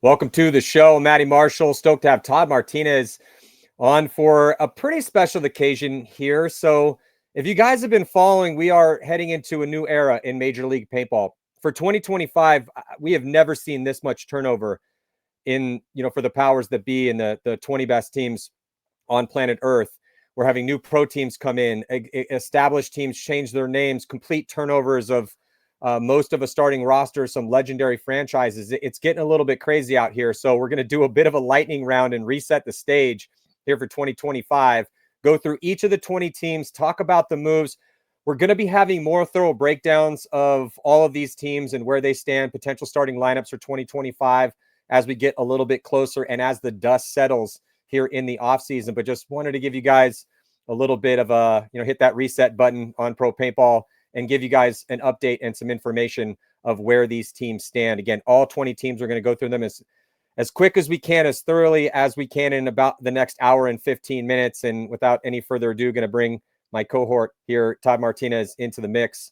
Welcome to the show. Matty Marshall, stoked to have Todd Martinez on for a pretty special occasion here. So if you guys have been following, we are heading into a new era in Major League Paintball. For 2025, we have never seen this much turnover for the powers that be and the 20 best teams on planet Earth. We're having new pro teams come in, established teams change their names, complete turnovers of most of a starting roster, some legendary franchises. It's getting a little bit crazy out here. So we're going to do a bit of a lightning round and reset the stage here for 2025. Go through each of the 20 teams, talk about the moves. We're going to be having more thorough breakdowns of all of these teams and where they stand, potential starting lineups for 2025 as we get a little bit closer and as the dust settles here in the offseason. But just wanted to give you guys a little bit of hit that reset button on Pro Paintball and give you guys an update and some information of where these teams stand. Again, all 20 teams, are going to go through them as quick as we can, as thoroughly as we can in about the next hour and 15 minutes. And without any further ado, going to bring my cohort here, Todd Martinez, into the mix.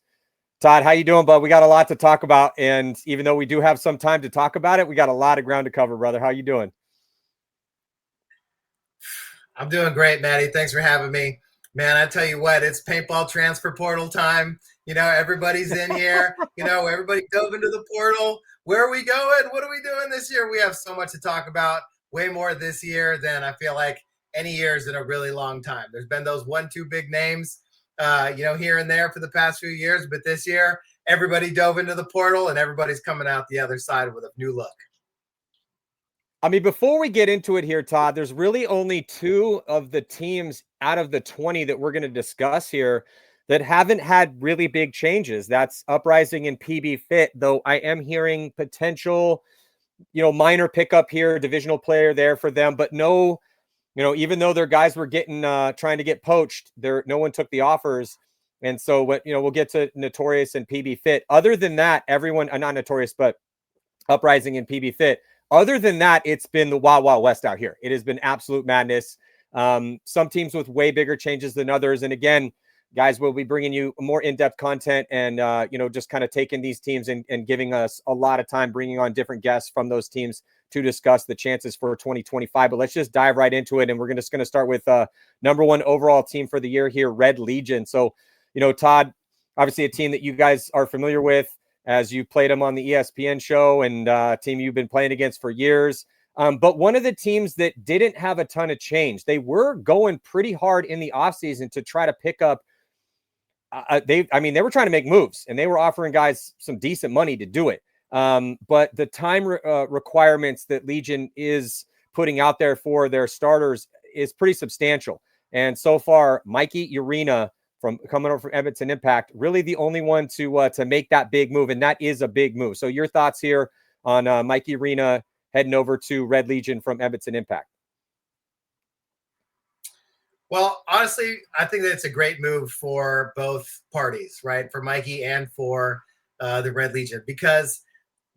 Todd, how you doing, bud? We got a lot to talk about. And even though we do have some time to talk about it, we got a lot of ground to cover, brother. How you doing? I'm doing great, Matty. Thanks for having me. Man, I tell you what, it's paintball transfer portal time. Everybody's in here. Everybody dove into the portal. Where are we going? What are we doing this year? We have so much to talk about, way more this year than I feel like any years in a really long time. There's been those 1-2 big names, here and there for the past few years. But this year, everybody dove into the portal and everybody's coming out the other side with a new look. I mean, before we get into it here, Todd, there's really only 2 of the teams out of the 20 that we're going to discuss here that haven't had really big changes. That's Uprising and PB Fit, though I am hearing potential, minor pickup here, divisional player there for them, but no, even though their guys were trying to get poached, no one took the offers. And so we'll get to Notorious and PB Fit. Other than that, everyone, not Notorious, but Uprising and PB Fit. Other than that, it's been the Wild Wild West out here. It has been absolute madness. Some teams with way bigger changes than others. And again, guys, we'll be bringing you more in-depth content and, just kind of taking these teams and giving us a lot of time, bringing on different guests from those teams to discuss the chances for 2025. But let's just dive right into it. And we're just going to start with number 1 overall team for the year here, Red Legion. So, Todd, obviously a team that you guys are familiar with, as you played them on the ESPN show and team you've been playing against for years. But one of the teams that didn't have a ton of change, they were going pretty hard in the offseason to try to pick up. They were trying to make moves and they were offering guys some decent money to do it. But the time requirements that Legion is putting out there for their starters is pretty substantial. And so far, Mikey Urena, coming over from Edmonton Impact, really the only one to make that big move, and that is a big move. So your thoughts here on Mikey Urena heading over to Red Legion from Edmonton Impact? Well, honestly, I think that it's a great move for both parties, right? For Mikey and for the Red Legion, because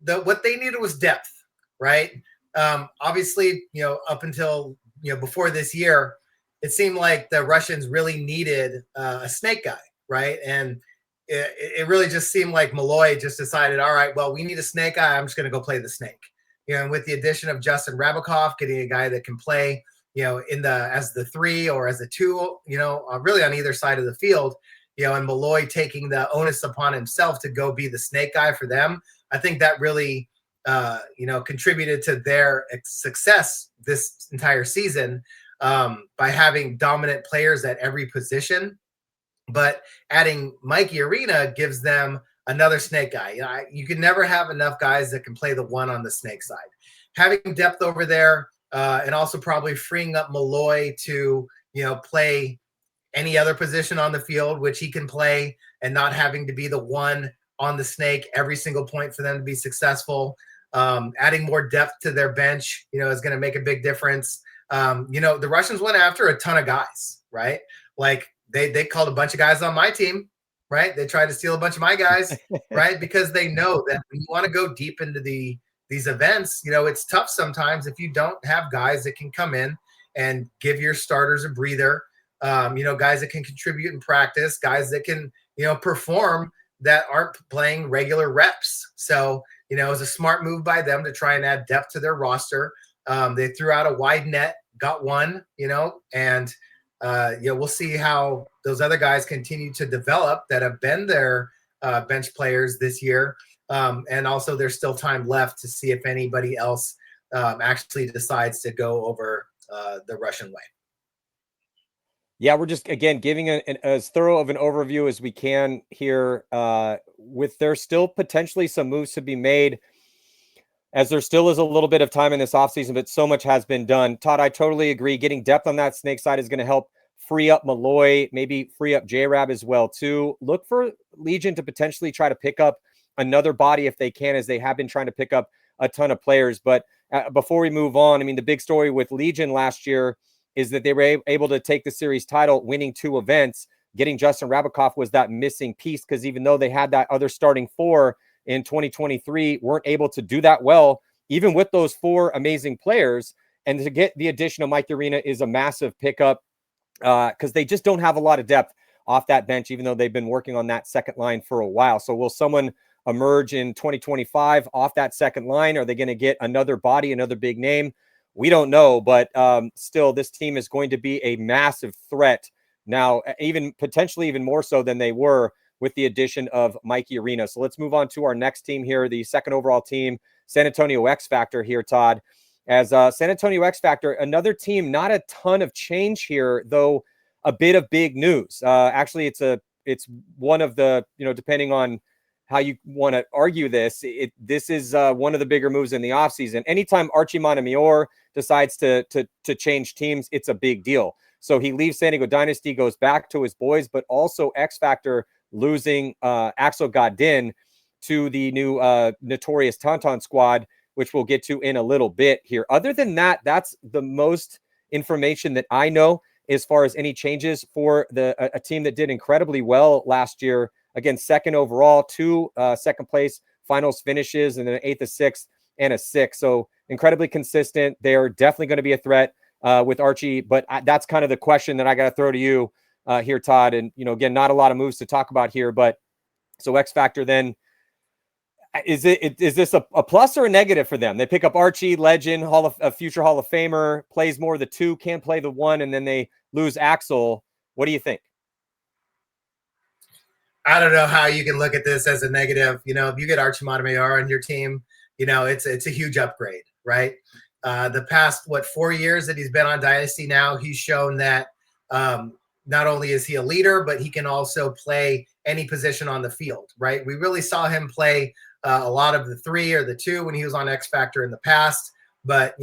what they needed was depth, right? Obviously, up until before this year, it seemed like the Russians really needed a snake guy, right? And it really just seemed like Malloy just decided, all right, well, we need a snake guy. I'm just going to go play the snake. And with the addition of Justin Rabakov, getting a guy that can play, as the 3 or as a 2, really on either side of the field, and Malloy taking the onus upon himself to go be the snake guy for them, I think that really, contributed to their success this entire season. By having dominant players at every position, but adding Mikey Urena gives them another snake guy. You can never have enough guys that can play the 1 on the snake side. Having depth over there, and also probably freeing up Malloy to, play any other position on the field, which he can play, and not having to be the 1 on the snake every single point for them to be successful. Adding more depth to their bench, is going to make a big difference. The Russians went after a ton of guys, right? Like they called a bunch of guys on my team, right? They tried to steal a bunch of my guys, right? Because they know that when you want to go deep into these events, it's tough sometimes if you don't have guys that can come in and give your starters a breather, guys that can contribute in practice, guys that can, perform that aren't playing regular reps. So, it was a smart move by them to try and add depth to their roster. They threw out a wide net, got one, and we'll see how those other guys continue to develop that have been their bench players this year. And also there's still time left to see if anybody else actually decides to go over the Russian way. Yeah, we're just, again, giving as thorough of an overview as we can here, with there's still potentially some moves to be made, as there still is a little bit of time in this offseason, but so much has been done. Todd, I totally agree. Getting depth on that snake side is going to help free up Malloy, maybe free up J-Rab as well, too. Look for Legion to potentially try to pick up another body if they can, as they have been trying to pick up a ton of players. But before we move on, I mean, the big story with Legion last year is that they were able to take the series title, winning 2 events. Getting Justin Rabikoff was that missing piece, because even though they had that other starting 4 in 2023, weren't able to do that well, even with those 4 amazing players. And to get the addition of Mike Arena is a massive pickup, because they just don't have a lot of depth off that bench, even though they've been working on that second line for a while. So will someone emerge in 2025 off that second line? Are they going to get another body, another big name? We don't know, but still, this team is going to be a massive threat now, even potentially even more so than they were with the addition of Mikey Arena. So let's move on to our next team here, the second overall team, San Antonio XFactor here, Todd. As San Antonio XFactor, another team, not a ton of change here, though a bit of big news. Actually, it's one of the, depending on how you want to argue this, this is one of the bigger moves in the offseason. Anytime Archie Montemayor decides to change teams, it's a big deal. So he leaves San Diego Dynasty, goes back to his boys, but also XFactor losing Axel Godin to the new Notorious Tauntaun squad, which we'll get to in a little bit here. Other than that, that's the most information that I know as far as any changes for a team that did incredibly well last year. Again, second overall, 2 second place finals finishes, and then an 8th, a 6th, and a 6th. So incredibly consistent. They're definitely going to be a threat with Archie, but that's kind of the question that I got to throw to you here, Todd. And, again, not a lot of moves to talk about here, but so XFactor then, is this a plus or a negative for them? They pick up Archie, legend, future Hall of Famer, plays more of the 2, can't play the 1, and then they lose Axel. What do you think? I don't know how you can look at this as a negative. If you get Archie Montemayor on your team, it's a huge upgrade, right? The past, 4 years that he's been on Dynasty now, he's shown that not only is he a leader, but he can also play any position on the field, right? We really saw him play a lot of the 3 or the 2 when he was on XFactor in the past, but,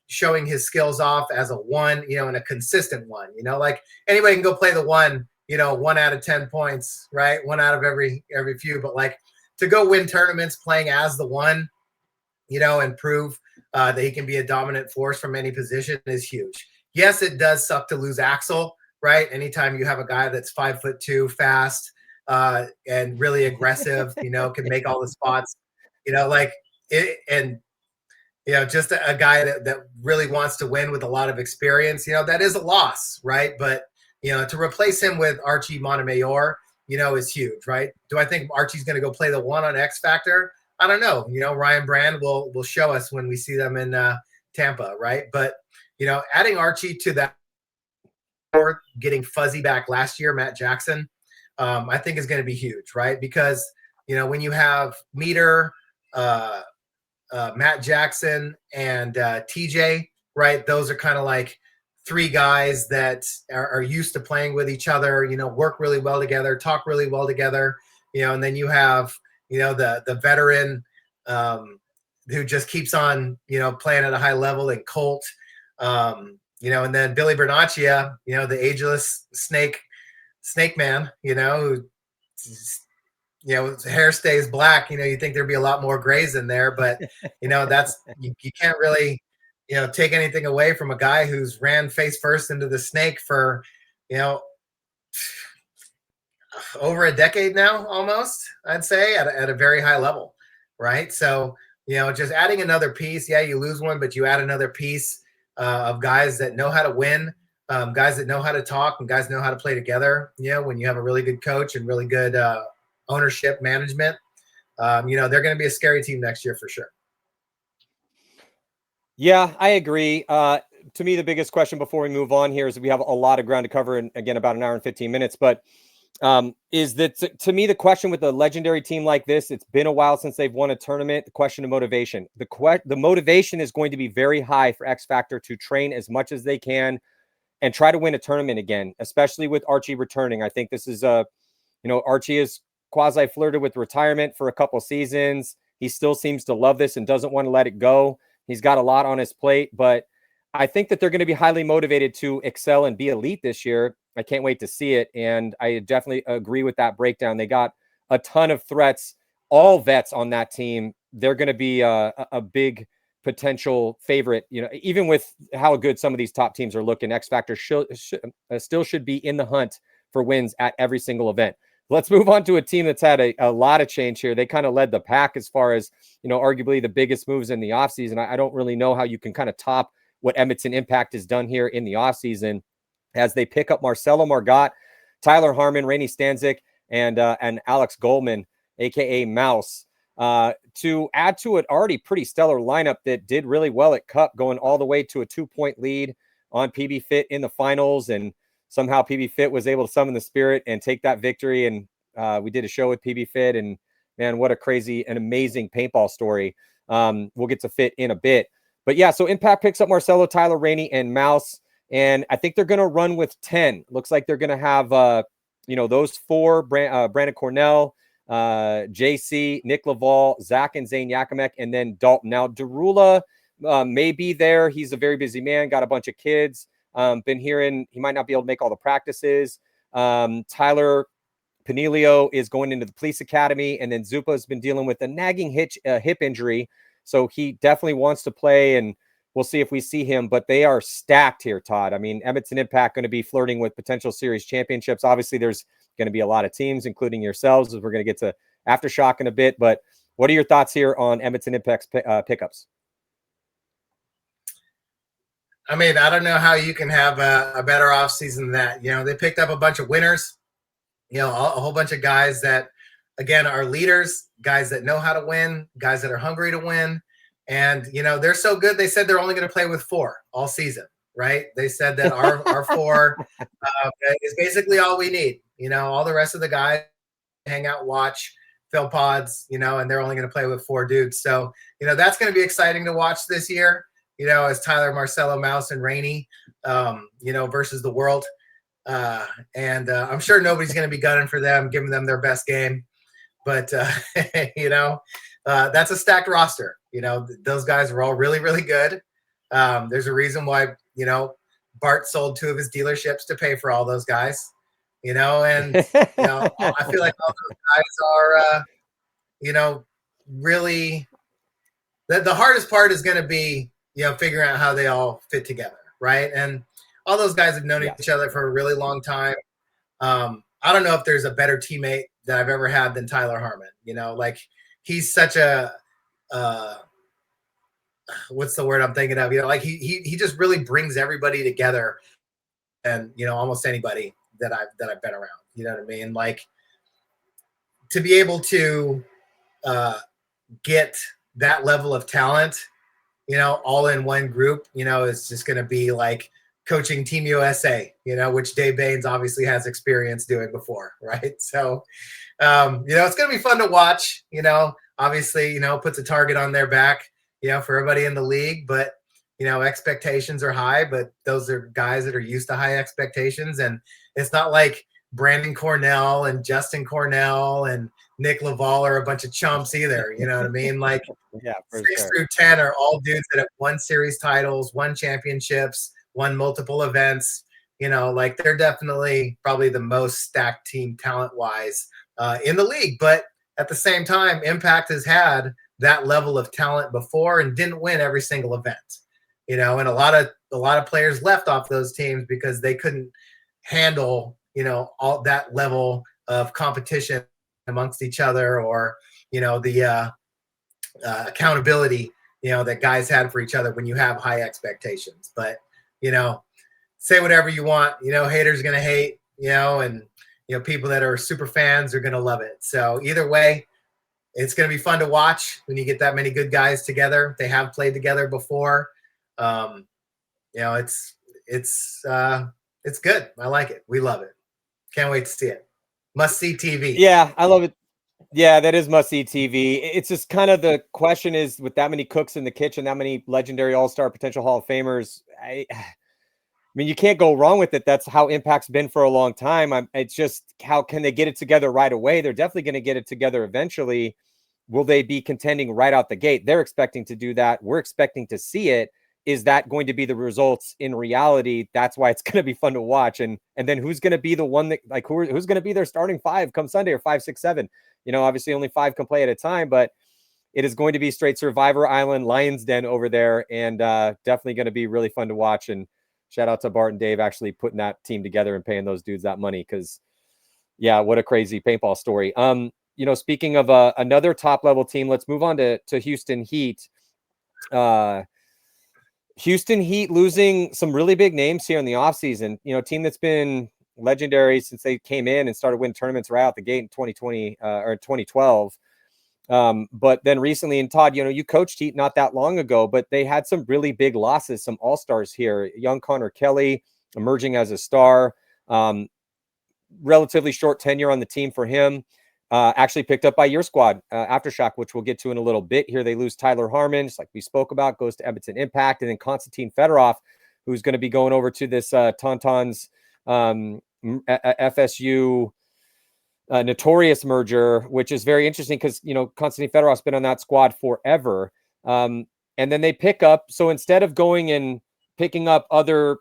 showing his skills off as a 1, and a consistent 1, like anybody can go play the 1, 1 out of 10 points, right? 1 out of every few, but like to go win tournaments playing as the 1, and prove that he can be a dominant force from any position is huge. Yes, it does suck to lose Axel, right? Anytime you have a guy that's 5'2", fast, and really aggressive, can make all the spots, like it, and just a guy that really wants to win with a lot of experience, that is a loss, right? But to replace him with Archie Montemayor, is huge, right? Do I think Archie's going to go play the 1 on XFactor? I don't know. Ryan Brand will show us when we see them in Tampa, right? But adding Archie to that, getting Fuzzy back last year, Matt Jackson, I think is going to be huge, right? Because when you have Meter, Matt Jackson, and TJ, right? Those are kind of like 3 guys that are used to playing with each other, work really well together, talk really well together, and then you have, the veteran who just keeps on, playing at a high level, in Colt, and then Billy Bernaccia, the ageless snake man, who, his hair stays black, you think there'd be a lot more grays in there, but, that's, you can't really, take anything away from a guy who's ran face first into the snake for, over a decade now, almost, I'd say, at a very high level, right? So, just adding another piece, yeah, you lose one, but you add another piece of guys that know how to win, guys that know how to talk, and guys know how to play together. When you have a really good coach and really good ownership management, They're going to be a scary team next year for sure. Yeah, I agree. To me, the biggest question before we move on here is we have a lot of ground to cover in, again, about an hour and 15 minutes. But is that to me, the question with a legendary team like this, it's been a while since they've won a tournament. The question of motivation, the motivation is going to be very high for XFactor to train as much as they can and try to win a tournament again, especially with Archie returning. I think this is Archie is quasi flirted with retirement for a couple seasons. He still seems to love this and doesn't want to let it go. He's got a lot on his plate, but I think that they're going to be highly motivated to excel and be elite this year. I can't wait to see it. And I definitely agree with that breakdown. They got a ton of threats, all vets on that team. They're going to be a big potential favorite, even with how good some of these top teams are looking. XFactor still should be in the hunt for wins at every single event. Let's move on to a team that's had a lot of change here. They kind of led the pack as far as, arguably the biggest moves in the offseason. I don't really know how you can kind of top what Edmonton Impact has done here in the offseason as they pick up Marcelo Margot, Tyler Harmon, Rainey Stanzik, and Alex Goldman, a.k.a. Mouse, to add to an already pretty stellar lineup that did really well at Cup, going all the way to a 2-point lead on PB Fit in the finals. And somehow PB Fit was able to summon the spirit and take that victory. And we did a show with PB Fit, and man, what a crazy and amazing paintball story. We'll get to Fit in a bit. But yeah, so Impact picks up Marcelo, Tyler, Rainey, and Mouse. And I think they're going to run with 10. Looks like they're going to have, those four, Brandon Cornell, JC, Nick Laval, Zach and Zane Yakimek, and then Dalton. Now, Derula may be there. He's a very busy man, got a bunch of kids. Been hearing he might not be able to make all the practices. Tyler Panilio is going into the police academy, and then Zupa has been dealing with a nagging hip injury. So he definitely wants to play, and we'll see if we see him. But they are stacked here, Todd. I mean, Edmonton Impact going to be flirting with potential series championships. Obviously, there's going to be a lot of teams, including yourselves, as we're going to get to Aftershock in a bit. But what are your thoughts here on Edmonton Impact's pickups? I mean, I don't know how you can have a better offseason than that. They picked up a bunch of winners, a whole bunch of guys that, again, are leaders, guys that know how to win, guys that are hungry to win. And, they're so good. They said they're only going to play with 4 all season, right? They said that our 4 is basically all we need. All the rest of the guys hang out, watch, fill pods, and they're only going to play with 4 dudes. So, that's going to be exciting to watch this year, as Tyler, Marcelo, Mouse, and Rainey, versus the world. And I'm sure nobody's going to be gunning for them, giving them their best game. But, that's a stacked roster. Those guys are all really, really good. There's a reason why, Bart sold 2 of his dealerships to pay for all those guys, and, I feel like all those guys are, really the hardest part is going to be, figuring out how they all fit together. Right. And all those guys have known each other for a really long time. I don't know if there's a better teammate that I've ever had than Tyler Harmon. He's such a what's the word I'm thinking of? He just really brings everybody together, and almost anybody that I've been around. You know what I mean? To be able to get that level of talent, all in one group, is just going to be like coaching Team USA, which Dave Baines obviously has experience doing before, right? So, it's going to be fun to watch, obviously, puts a target on their back, for everybody in the league, but, expectations are high, but those are guys that are used to high expectations. And it's not like Brandon Cornell and Justin Cornell and Nick Laval are a bunch of chumps either. You know what I mean? 6 through 10 are all dudes that have won series titles, won championships, won multiple events. They're definitely probably the most stacked team talent-wise in the league. But at the same time, Impact has had that level of talent before and didn't win every single event. And a lot of players left off those teams because they couldn't handle, all that level of competition amongst each other, or, the accountability, that guys had for each other when you have high expectations. But, say whatever you want, haters are going to hate, and, people that are super fans are going to love it. So either way, it's going to be fun to watch when you get that many good guys together. They have played together before. It's good. I like it. We love it. Can't wait to see it. Must see TV. Yeah, I love it. Yeah, that is must-see TV. It's just kind of the question is, with that many cooks in the kitchen, that many legendary all-star potential Hall of Famers, I mean, you can't go wrong with it. That's how Impact's been for a long time. It's just, how can they get it together right away? They're definitely going to get it together eventually. Will they be contending right out the gate? They're expecting to do that. We're expecting to see it. Is that going to be the results in reality? That's why it's going to be fun to watch. And then who's going to be the one that, like, who's going to be their starting five come Sunday, or 5, 6, 7? Obviously only 5 can play at a time, but it is going to be straight Survivor Island, Lion's Den over there, and definitely going to be really fun to watch. And shout out to Bart and Dave actually putting that team together and paying those dudes that money, because, yeah, what a crazy paintball story. Speaking of another top-level team, let's move on to Houston Heat. Houston Heat losing some really big names here in the offseason. A team that's been legendary since they came in and started winning tournaments right out the gate in 2020 or 2012. But then recently, and Todd, you coached Heat not that long ago, but they had some really big losses, some all-stars here. Young Connor Kelly emerging as a star, relatively short tenure on the team for him. Actually picked up by your squad, Aftershock, which we'll get to in a little bit here. They lose Tyler Harmon, just like we spoke about, goes to Edmonton Impact, and then Konstantin Fedorov, who's going to be going over to this Tauntauns FSU Notorious merger, which is very interesting because, Konstantin Fedorov's been on that squad forever. And then they pick up, so instead of going and picking up other,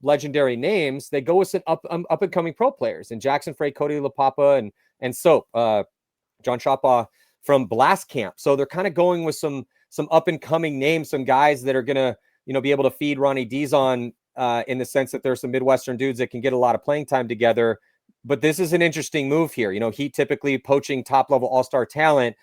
legendary names, they go with some up and coming pro players, and Jackson Frey, Cody LaPapa, and Soap, John Shapaw from Blast Camp. So they're kind of going with some up and coming names, some guys that are going to, be able to feed Ronnie Dizon in the sense that there's some Midwestern dudes that can get a lot of playing time together. But this is an interesting move here. He typically poaching top-level all-star talent,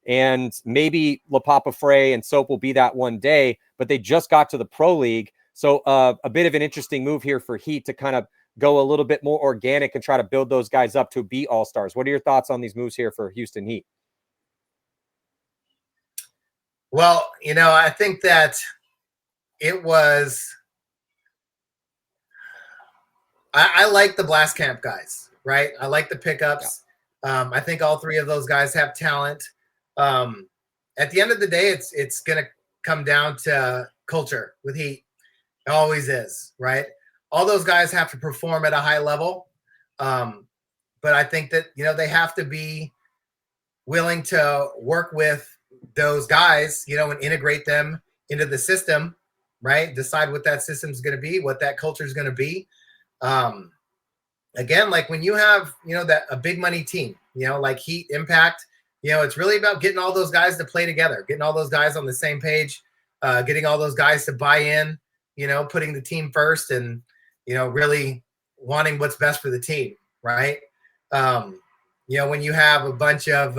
and maybe LaPapa, Frey, and Soap will be that one day, but they just got to the Pro League. So a bit of an interesting move here for Heat to kind of go a little bit more organic and try to build those guys up to be all-stars. What are your thoughts on these moves here for Houston Heat? Well, I think that it was – I like the Blast Camp guys, right? I like the pickups. Yeah. I think all 3 of those guys have talent. At the end of the day, it's going to come down to culture with Heat. It always is, right? All those guys have to perform at a high level. But I think that, they have to be willing to work with those guys, and integrate them into the system, right? Decide what that system is going to be, what that culture is going to be. Again, like when you have, that a big money team, like Heat, Impact, it's really about getting all those guys to play together, getting all those guys on the same page, getting all those guys to buy in, putting the team first and, really wanting what's best for the team. Right. When you have a bunch of,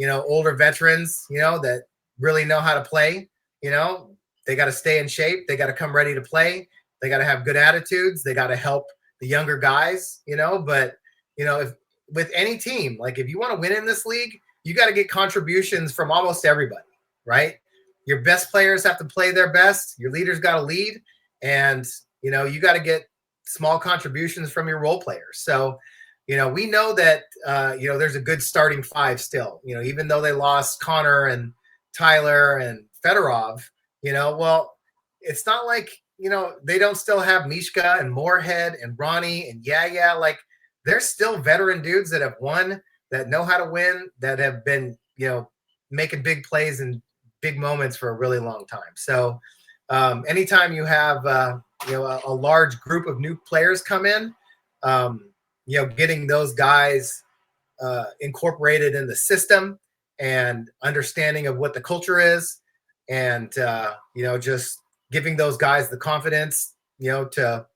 older veterans, that really know how to play, they got to stay in shape. They got to come ready to play. They got to have good attitudes. They got to help the younger guys, but, if with any team, like if you want to win in this league, you got to get contributions from almost everybody, right? Your best players have to play their best. Your leaders got to lead, and, you got to get small contributions from your role players. So, we know that, there's a good starting 5 still, even though they lost Connor and Tyler and Fedorov, well, it's not like, they don't still have Mishka and Moorhead and Ronnie and like they're still veteran dudes that have won, that know how to win, that have been, making big plays and big moments for a really long time. So anytime you have, a large group of new players come in, getting those guys incorporated in the system and understanding of what the culture is, and, just giving those guys the confidence, to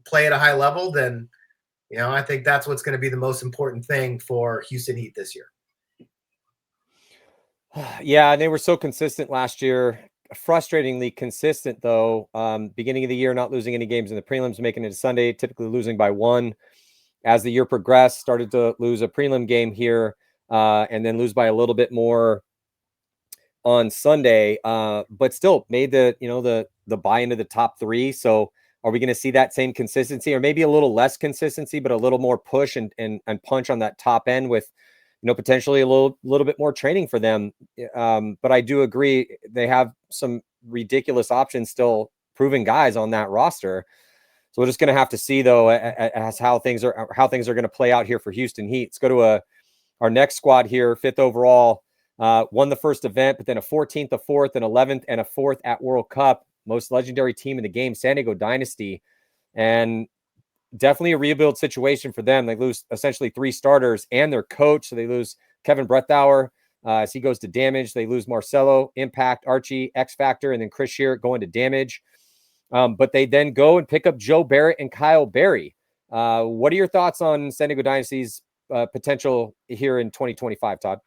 play at a high level, then, I think that's what's going to be the most important thing for Houston Heat this year. Yeah, they were so consistent last year. Frustratingly consistent, though. Beginning of the year, not losing any games in the prelims, making it to Sunday, typically losing by 1. As the year progressed, started to lose a prelim game here and then lose by a little bit more on Sunday, but still made the buy into the top 3. So are we going to see that same consistency, or maybe a little less consistency, but a little more push and punch on that top end with, potentially a little bit more training for them? But I do agree they have some ridiculous options still, proven guys on that roster. So we're just going to have to see, though, as how things are going to play out here for Houston Heat. Let's go to our next squad here, 5th overall. Won the first event, but then a 14th, a 4th, an 11th, and a 4th at World Cup. Most legendary team in the game, San Diego Dynasty. And definitely a rebuild situation for them. They lose essentially 3 starters and their coach. So they lose Kevin Brettauer as he goes to Damage. They lose Marcelo, Impact, Archie, XFactor, and then Chris Shear going to Damage. But they then go and pick up Joe Barrett and Kyle Berry. What are your thoughts on San Diego Dynasty's potential here in 2025, Todd?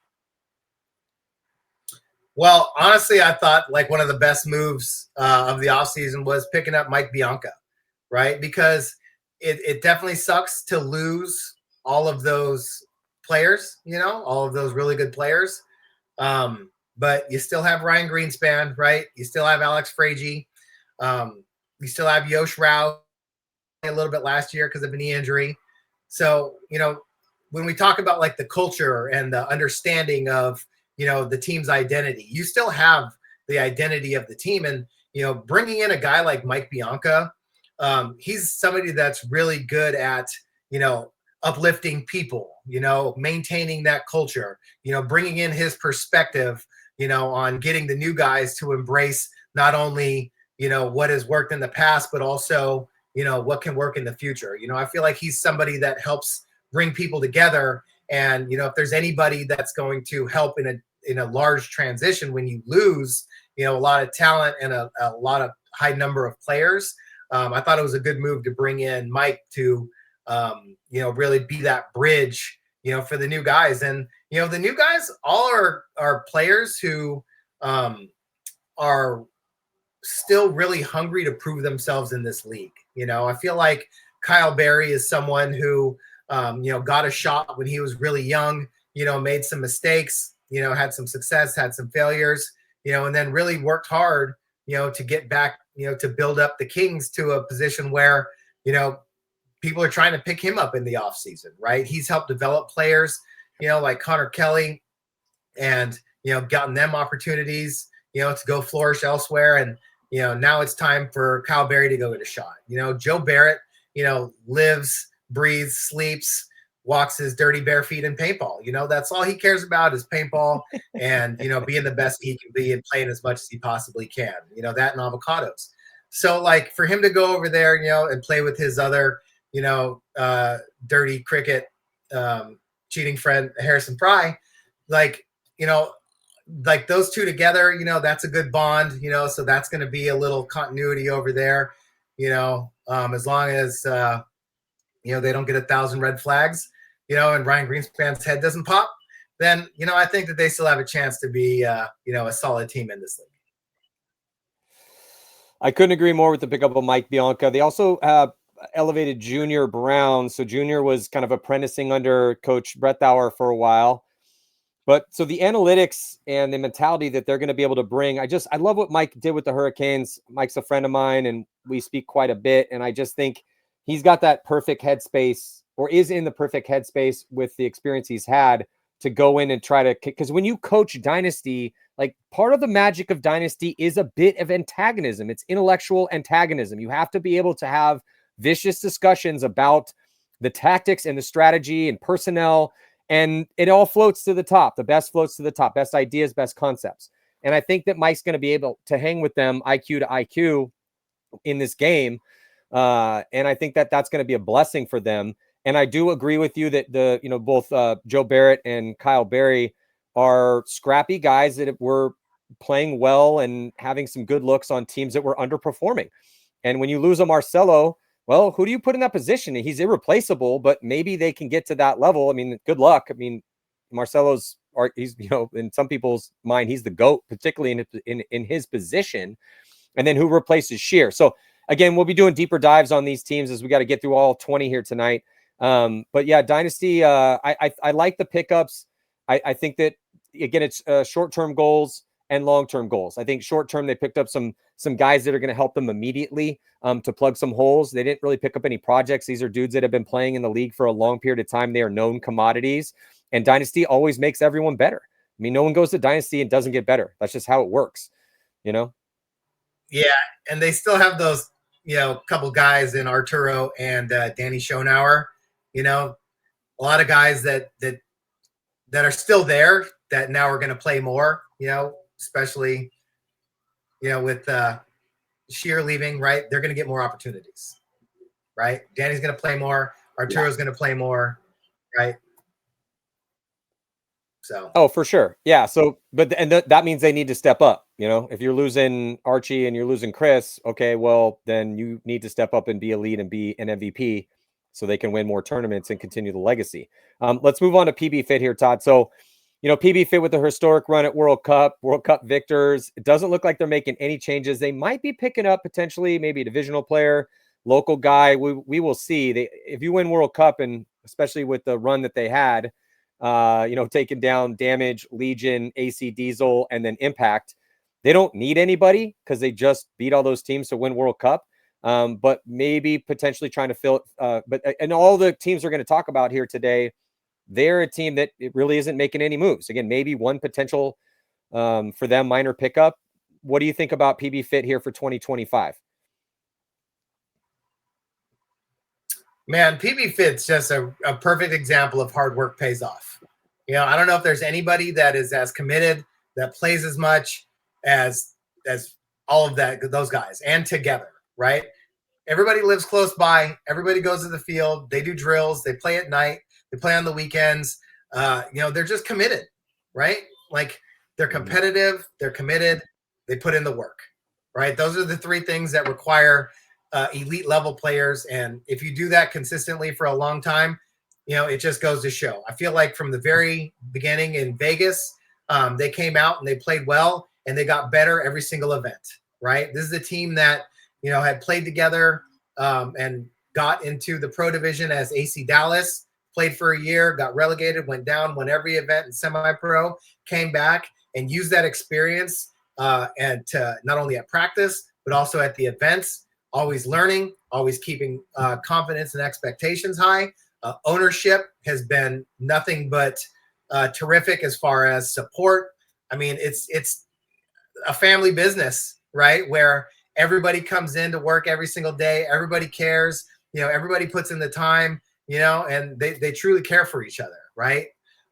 Well, honestly, I thought like one of the best moves of the offseason was picking up Mike Bianca, right? Because it definitely sucks to lose all of those players, all of those really good players. But you still have Ryan Greenspan, right? You still have Alex Frazier. You still have Yosh Rao a little bit last year because of a knee injury. So, when we talk about like the culture and the understanding of, the team's identity, you still have the identity of the team. And, bringing in a guy like Mike Bianca, he's somebody that's really good at, uplifting people, maintaining that culture, bringing in his perspective, on getting the new guys to embrace not only, what has worked in the past, but also, what can work in the future. I feel like he's somebody that helps bring people together. And, if there's anybody that's going to help in a large transition when you lose, a lot of talent and a lot of high number of players, I thought it was a good move to bring in Mike to, really be that bridge, for the new guys. And, the new guys all are players who are still really hungry to prove themselves in this league. I feel like Kyle Berry is someone who, got a shot when he was really young, made some mistakes, had some success, had some failures, and then really worked hard, to get back, to build up the Kings to a position where, people are trying to pick him up in the offseason, right? He's helped develop players, like Connor Kelly and, gotten them opportunities, to go flourish elsewhere. And, now it's time for Kyle Berry to go get a shot. Joe Barrett, lives, breathes, sleeps, walks his dirty bare feet in paintball. That's all he cares about is paintball and, being the best he can be and playing as much as he possibly can, that and avocados. So like for him to go over there, and play with his other, dirty cricket, cheating friend, Harrison Fry, like those two together, that's a good bond, so that's going to be a little continuity over there, as long as, they don't get 1,000 red flags, and Ryan Greenspan's head doesn't pop, then, I think that they still have a chance to be, a solid team in this league. I couldn't agree more with the pickup of Mike Bianca. They also elevated Junior Brown. So Junior was kind of apprenticing under Coach Brettauer for a while. But so the analytics and the mentality that they're going to be able to bring, I love what Mike did with the Hurricanes. Mike's a friend of mine and we speak quite a bit. And I just think he's got that perfect headspace, or is in the perfect headspace with the experience he's had to go in and try to, because when you coach Dynasty, like part of the magic of Dynasty is a bit of antagonism. It's intellectual antagonism. You have to be able to have vicious discussions about the tactics and the strategy and personnel, and it all floats to the top. The best floats to the top, best ideas, best concepts. And I think that Mike's going to be able to hang with them IQ to IQ in this game. And I think that that's going to be a blessing for them. And I do agree with you that both Joe Barrett and Kyle Berry are scrappy guys that were playing well and having some good looks on teams that were underperforming. And when you lose a Marcelo, well, who do you put in that position? He's irreplaceable, but maybe they can get to that level. I mean, good luck. I mean, he's in some people's mind, he's the GOAT, particularly in his position. And then who replaces Shear? So again, we'll be doing deeper dives on these teams as we got to get through all 20 here tonight. But yeah, Dynasty, I like the pickups. I think that, again, it's short-term goals and long-term goals. I think short-term, they picked up some guys that are going to help them immediately to plug some holes. They didn't really pick up any projects. These are dudes that have been playing in the league for a long period of time. They are known commodities, and Dynasty always makes everyone better. I mean, no one goes to Dynasty and doesn't get better. That's just how it works, you know? Yeah, and they still have those, couple guys in Arturo and Danny Schonauer, a lot of guys that are still there that now are going to play more, especially, with Shear leaving, right? They're going to get more opportunities, right? Danny's going to play more. Arturo's going to play more, right? So. Oh, for sure. Yeah. So, but that means they need to step up. If you're losing Archie and you're losing Chris, okay, well, then you need to step up and be a lead and be an MVP so they can win more tournaments and continue the legacy. Let's move on to PB Fit here, Todd. So, PB Fit with the historic run at World Cup victors. It doesn't look like they're making any changes. They might be picking up potentially maybe a divisional player, local guy. We will see. If you win World Cup, and especially with the run that they had, taking down Damage, Legion, AC Diesel, and then Impact, they don't need anybody because they just beat all those teams to win World Cup. But maybe potentially trying to fill it. And all the teams we're going to talk about here today, they're a team that it really isn't making any moves. Again, maybe one potential for them minor pickup. What do you think about PB Fit here for 2025? Man, PB Fit's just a perfect example of hard work pays off. I don't know if there's anybody that is as committed, that plays as much as all of those guys, and together, right? Everybody lives close by. Everybody goes to the field. They do drills. They play at night. They play on the weekends. They're just committed, right? Like, they're competitive. They're committed. They put in the work, right? Those are the three things that require elite level players. And if you do that consistently for a long time, it just goes to show. I feel like from the very beginning in Vegas, they came out and they played well and they got better every single event, right? This is a team that, had played together and got into the pro division as AC Dallas, played for a year, got relegated, went down, won every event in semi-pro, came back and used that experience and to not only at practice, but also at the events, always learning, always keeping confidence and expectations high. Ownership has been nothing but terrific as far as support. I mean, it's a family business, right? Where everybody comes in to work every single day. Everybody cares, everybody puts in the time, and they truly care for each other, right?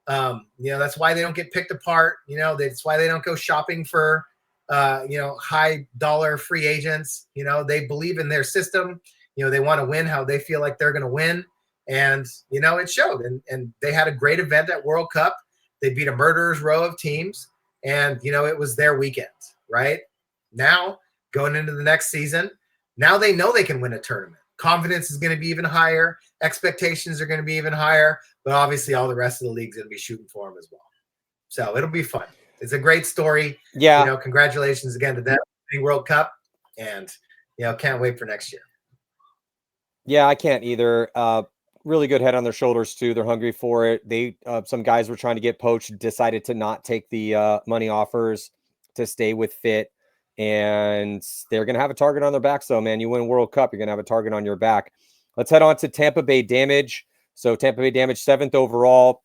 That's why they don't get picked apart. That's why they don't go shopping for high dollar free agents. They believe in their system. They want to win how they feel like they're going to win. And, it showed. And they had a great event at World Cup. They beat a murderer's row of teams. And, it was their weekend, right? Now, going into the next season, now they know they can win a tournament. Confidence is going to be even higher. Expectations are going to be even higher. But obviously, all the rest of the league's going to be shooting for them as well. So it'll be fun. It's a great story. Yeah. Congratulations again to them winning World Cup. And, can't wait for next year. Yeah, I can't either. Really good head on their shoulders too. They're hungry for it. They some guys were trying to get poached, decided to not take the money offers to stay with Fit, and they're gonna have a target on their back. So, man, you win World Cup, you're gonna have a target on your back. Let's head on to Tampa Bay Damage. So Tampa Bay Damage 7th overall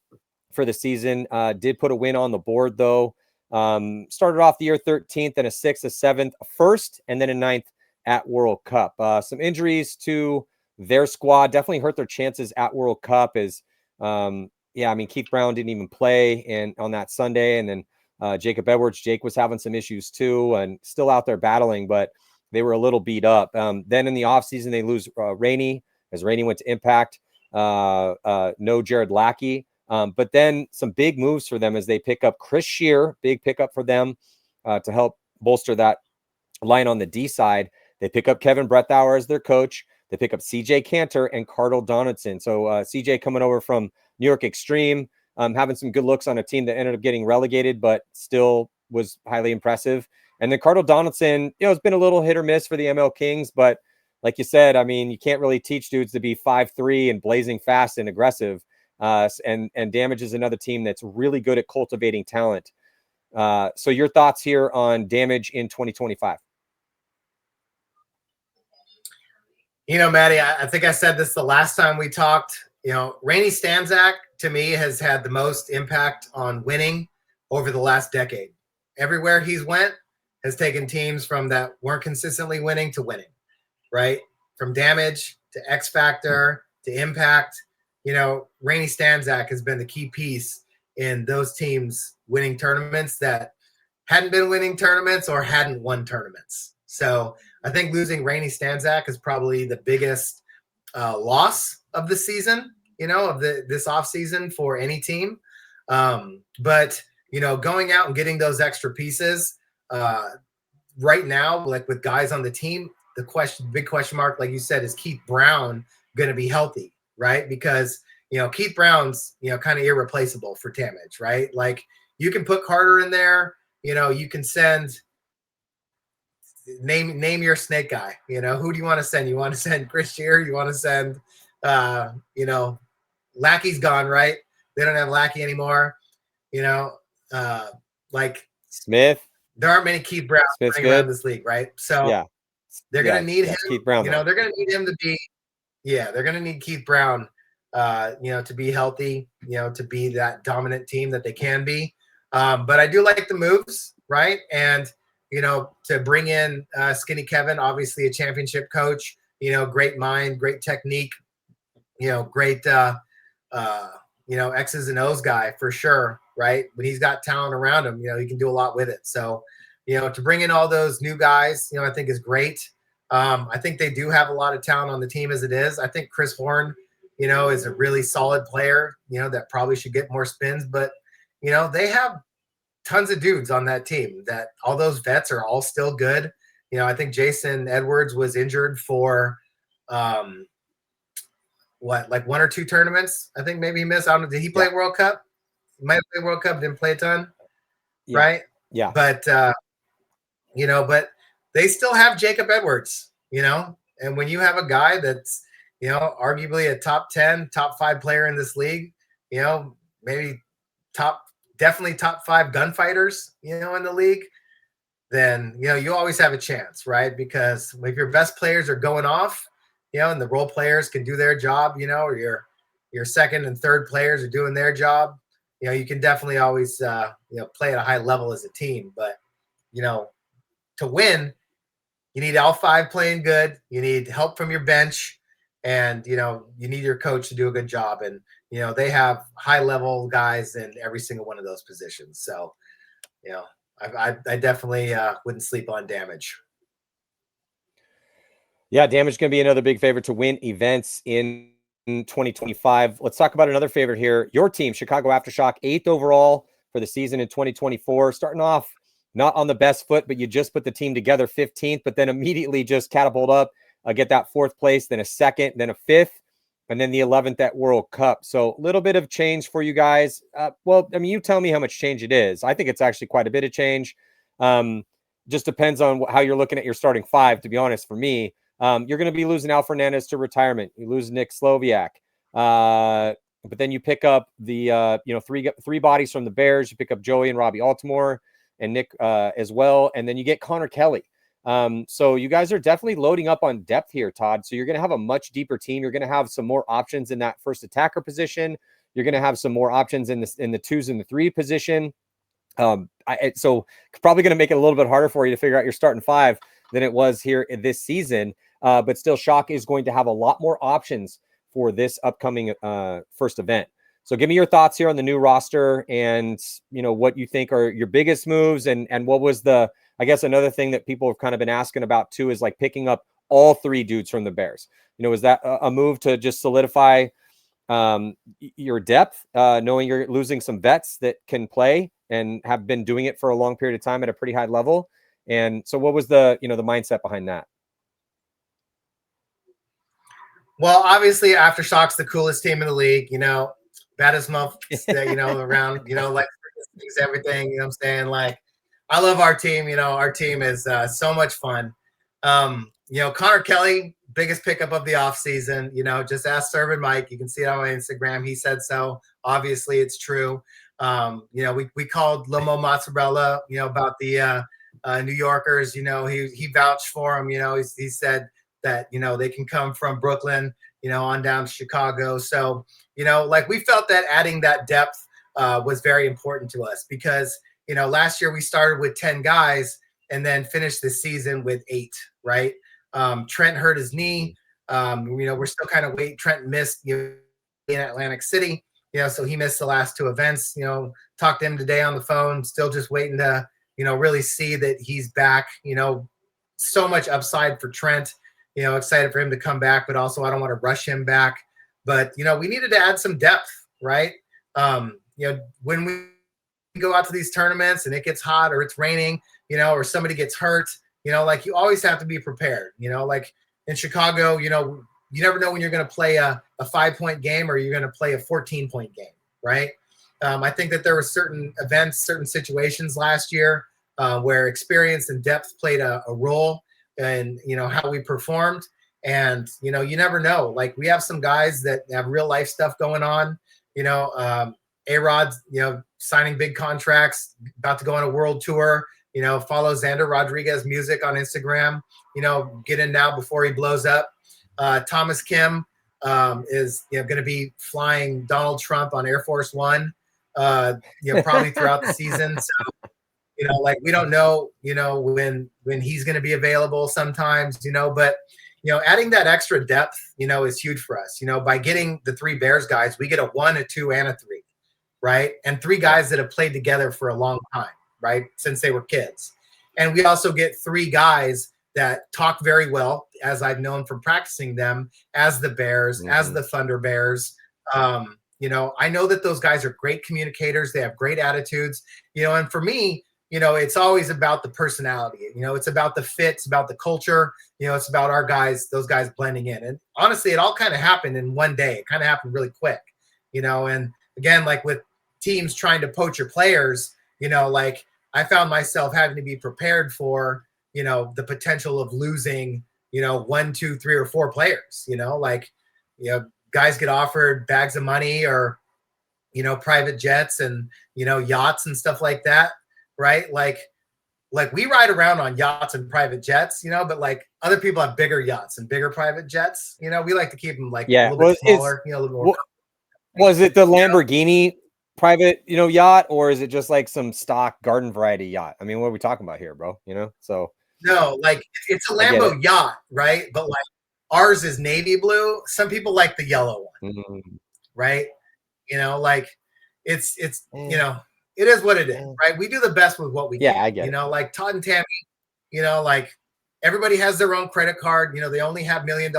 for the season. Did put a win on the board though. Started off the year 13th and a 6th, a 7th, a 1st, and then a 9th at World Cup. Some injuries to their squad definitely hurt their chances at World Cup as, Keith Brown didn't even play on that Sunday. And then Jacob Edwards, Jake was having some issues too and still out there battling, but they were a little beat up. Then in the offseason, they lose Rainey as Rainey went to Impact. No Jared Lackey. But then some big moves for them as they pick up Chris Shear, big pickup for them to help bolster that line on the D side. They pick up Kevin Brethauer as their coach. They pick up CJ Cantor and Cardell Donaldson. So CJ coming over from New York Extreme, having some good looks on a team that ended up getting relegated, but still was highly impressive. And then Cardell Donaldson, it's been a little hit or miss for the ML Kings, but like you said, I mean, you can't really teach dudes to be 5'3" and blazing fast and aggressive. And Damage is another team that's really good at cultivating talent. So your thoughts here on Damage in 2025? Matty, I think I said this the last time we talked. Rainey Stanzak, to me, has had the most impact on winning over the last decade. Everywhere he's went has taken teams from that weren't consistently winning to winning, right? From Damage to XFactor to Impact. Rainey Stanzak has been the key piece in those teams winning tournaments that hadn't been winning tournaments or hadn't won tournaments. So I think losing Rainey Stanzak is probably the biggest loss of the season, of this offseason for any team. But going out and getting those extra pieces right now, like with guys on the team, big question mark, like you said, is Keith Brown going to be healthy, right? Because, Keith Brown's, kind of irreplaceable for Damage, right? Like you can put Carter in there, you can send name your snake guy. Who do you want to send? You want to send Chris Shear? You want to send Lackey's gone, right? They don't have Lackey anymore. Like Smith. There aren't many Keith Browns running around this league, right? So yeah, they're gonna need him. Keith Brown. They're gonna need him to be. Yeah, they're gonna need Keith Brown. To be healthy. To be that dominant team that they can be. But I do like the moves, right? And to bring in Skinny Kevin, obviously a championship coach, great mind, great technique, great, X's and O's guy for sure, right? When he's got talent around him, he can do a lot with it. So, to bring in all those new guys, I think is great. I think they do have a lot of talent on the team as it is. I think Chris Horn, is a really solid player, that probably should get more spins, but, they have tons of dudes on that team that all those vets are all still good. I think Jason Edwards was injured for like one or two tournaments. I think maybe he missed. I don't know. Did he play World Cup? He might have played World Cup, didn't play a ton. Yeah. Right? Yeah. But but they still have Jacob Edwards, and when you have a guy that's, arguably a top 10, top 5 player in this league, maybe definitely top 5 gunfighters, in the league, then, you always have a chance, right? Because if your best players are going off, and the role players can do their job, or your second and third players are doing their job, you can definitely always, play at a high level as a team. But, to win, you need all 5 playing good. You need help from your bench, and, you need your coach to do a good job. And, they have high-level guys in every single one of those positions. So, I definitely wouldn't sleep on Damage. Yeah, Damage is going to be another big favorite to win events in 2025. Let's talk about another favorite here. Your team, Chicago Aftershock, 8th overall for the season in 2024. Starting off not on the best foot, but you just put the team together 15th, but then immediately just catapult up, get that 4th place, then a 2nd, then a 5th. And then the 11th at World Cup. So a little bit of change for you guys. Well, I mean, you tell me how much change it is. I think it's actually quite a bit of change. Just depends on how you're looking at your starting 5, to be honest, for me. You're going to be losing Al Fernandez to retirement. You lose Nick Sloviak. But then you pick up the, three bodies from the Bears. You pick up Joey and Robbie Altimore and Nick as well. And then you get Connor Kelly. So you guys are definitely loading up on depth here, Todd. So you're going to have a much deeper team. You're going to have some more options in that first attacker position. You're going to have some more options in the 2s and the 3 position. So probably going to make it a little bit harder for you to figure out your starting 5 than it was here in this season. But still, Shock is going to have a lot more options for this upcoming first event. So give me your thoughts here on the new roster and, what you think are your biggest moves and what was I guess another thing that people have kind of been asking about too is like picking up all 3 dudes from the Bears. Is that a move to just solidify your depth, knowing you're losing some vets that can play and have been doing it for a long period of time at a pretty high level? And so what was the mindset behind that? Well, obviously Aftershock's the coolest team in the league, baddest muff, around, like everything, I'm saying? Like, I love our team. Our team is so much fun. Connor Kelly biggest pickup of the offseason. Just ask Servant Mike. You can see it on my Instagram. He said so. Obviously, it's true. We called Lomo Mozzarella, about the New Yorkers. He vouched for him. He said that, they can come from Brooklyn, on down to Chicago. So, we felt that adding that depth was very important to us because, last year we started with 10 guys and then finished the season with 8, right? Trent hurt his knee. We're still kind of waiting. Trent missed in Atlantic City, so he missed the last 2 events. Talked to him today on the phone, still just waiting to, really see that he's back. So much upside for Trent. Excited for him to come back, but also I don't want to rush him back. But, we needed to add some depth, right? When we go out to these tournaments and it gets hot or it's raining, or somebody gets hurt, you always have to be prepared. In Chicago, you never know when you're going to play a 5-point game or you're going to play a 14-point game, right? I think that there were certain events, certain situations last year where experience and depth played a role in, how we performed. And, you never know. We have some guys that have real life stuff going on, A-Rod's, signing big contracts, about to go on a world tour, follow Xander Rodriguez music on Instagram, get in now before he blows up. Thomas Kim is, going to be flying Donald Trump on Air Force One, probably throughout the season. So, we don't know, when he's going to be available sometimes, but, adding that extra depth, is huge for us. By getting the 3 Bears guys, we get a 1, a 2, and a 3, right? And 3 guys that have played together for a long time, right? Since they were kids. And we also get 3 guys that talk very well, as I've known from practicing them, as the Bears, as the Thunder Bears. I know that those guys are great communicators. They have great attitudes, and for me, it's always about the personality. It's about the fit, it's about the culture. It's about our guys, those guys blending in. And honestly, it all kind of happened in one day. It kind of happened really quick, and again, with teams trying to poach your players, I found myself having to be prepared for, the potential of losing, 1, 2, 3, or 4 players, guys get offered bags of money or, private jets and, yachts and stuff like that. Right. Like we ride around on yachts and private jets, but other people have bigger yachts and bigger private jets. We like to keep them a little bit smaller, a little more. Was it the Lamborghini private, yacht, or is it just some stock garden variety yacht? I mean, what are we talking about here, bro? So no, it's a Lambo yacht, right? But ours is navy blue. Some people like the yellow one, right? It's it is what it is, right? We do the best with what we can. I get it. Todd and Tammy, everybody has their own credit card. They only have $1 million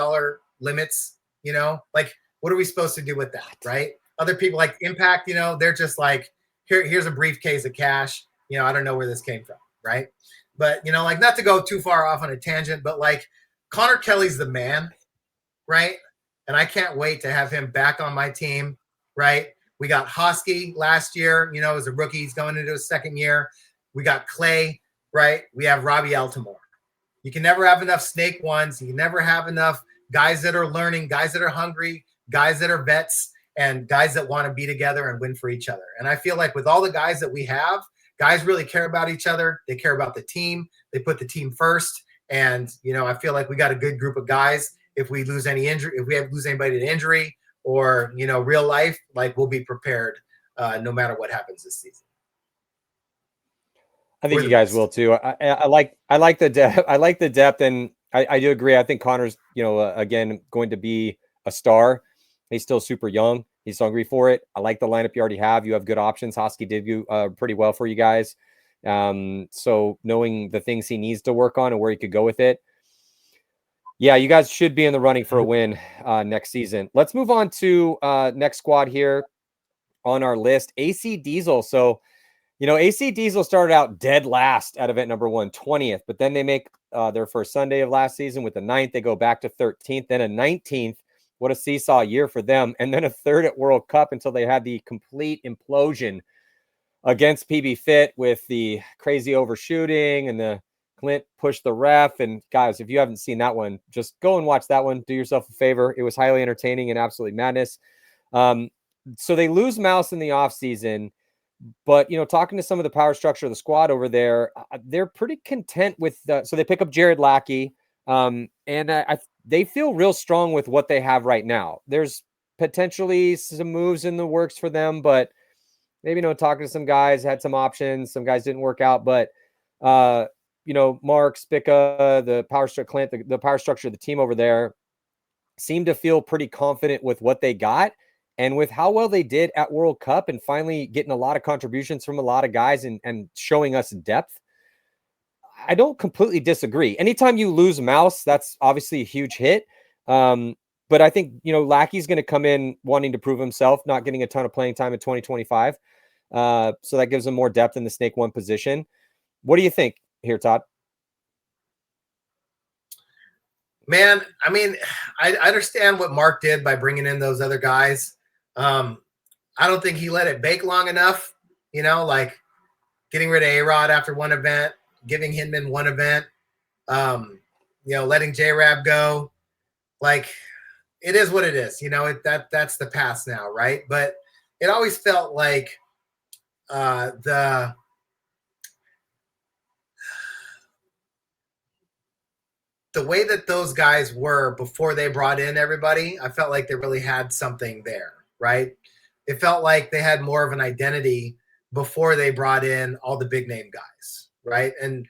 limits. What are we supposed to do with that, right? Other people like Impact, they're just here's a briefcase of cash. I don't know where this came from, right? But, not to go too far off on a tangent, but Connor Kelly's the man, right? And I can't wait to have him back on my team, right? We got Hosky last year, as a rookie. He's going into his 2nd year. We got Clay, right? We have Robbie Altimore. You can never have enough snake ones. You can never have enough guys that are learning, guys that are hungry, guys that are vets, and guys that want to be together and win for each other. And I feel with all the guys that we have, guys really care about each other. They care about the team. They put the team first. And, I feel we got a good group of guys. If we lose any injury, if we lose anybody to injury, or real life, we'll be prepared no matter what happens this season. I think you guys will too. I like the depth. I like the depth, and I do agree. I think Connor's again going to be a star. He's still super young. He's hungry for it. I like the lineup you already have. You have good options. Hosky did do pretty well for you guys. So knowing the things he needs to work on and where he could go with it. Yeah, you guys should be in the running for a win next season. Let's move on to next squad here on our list, AC Diesel. So, AC Diesel started out dead last at event number 1, 20th, but then they make their first Sunday of last season with the 9th. They go back to 13th, then a 19th. What a seesaw year for them. And then a 3rd at World Cup until they had the complete implosion against PB Fit with the crazy overshooting and the Clint pushed the ref. And guys, if you haven't seen that one, just go and watch that one. Do yourself a favor. It was highly entertaining and absolutely madness. So they lose Mouse in the offseason. But, talking to some of the power structure of the squad over there, they're pretty content with so they pick up Jared Lackey. And they feel real strong with what they have right now. There's potentially some moves in the works for them, but maybe, talking to some guys, had some options. Some guys didn't work out, but, Mark, Spica, the power structure, Clint, the power structure of the team over there seemed to feel pretty confident with what they got. And with how well they did at World Cup and finally getting a lot of contributions from a lot of guys and showing us depth, I don't completely disagree. Anytime you lose Mouse, that's obviously a huge hit. But I think, Lackey's going to come in wanting to prove himself, not getting a ton of playing time in 2025. So that gives him more depth in the Snake 1 position. What do you think here, Todd? Man, I mean, I understand what Mark did by bringing in those other guys. I don't think he let it bake long enough, like getting rid of A-Rod after one event, giving Hinman one event, letting J-Rab go. Like, it is what it is, that's the past now, right? But it always felt like the way that those guys were before they brought in everybody, I felt like they really had something there, right? It felt like they had more of an identity before they brought in all the big name guys, right? And,